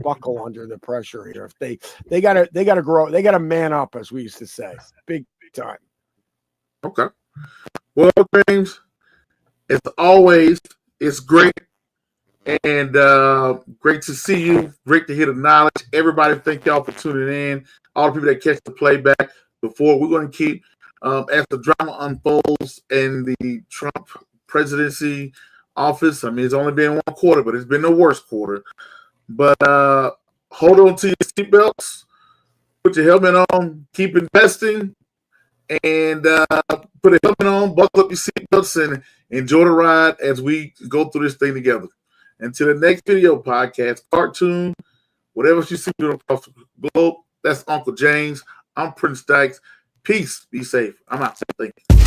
buckle under the pressure here. If they gotta grow, they gotta man up, as we used to say, big time. Okay. Well, James, as always, it's great and great to see you. Great to hear the knowledge. Everybody, thank y'all for tuning in. All the people that catch the playback before. We're going to keep as the drama unfolds in the Trump presidency office. I mean, it's only been one quarter, but it's been the worst quarter. But hold on to your seatbelts, put your helmet on, keep investing, and put a helmet on, buckle up your seatbelts, and enjoy the ride as we go through this thing together. Until the next video, podcast, cartoon, whatever you see across the globe, that's Uncle James. I'm Prince Dykes. Peace. Be safe. I'm out. Thank you.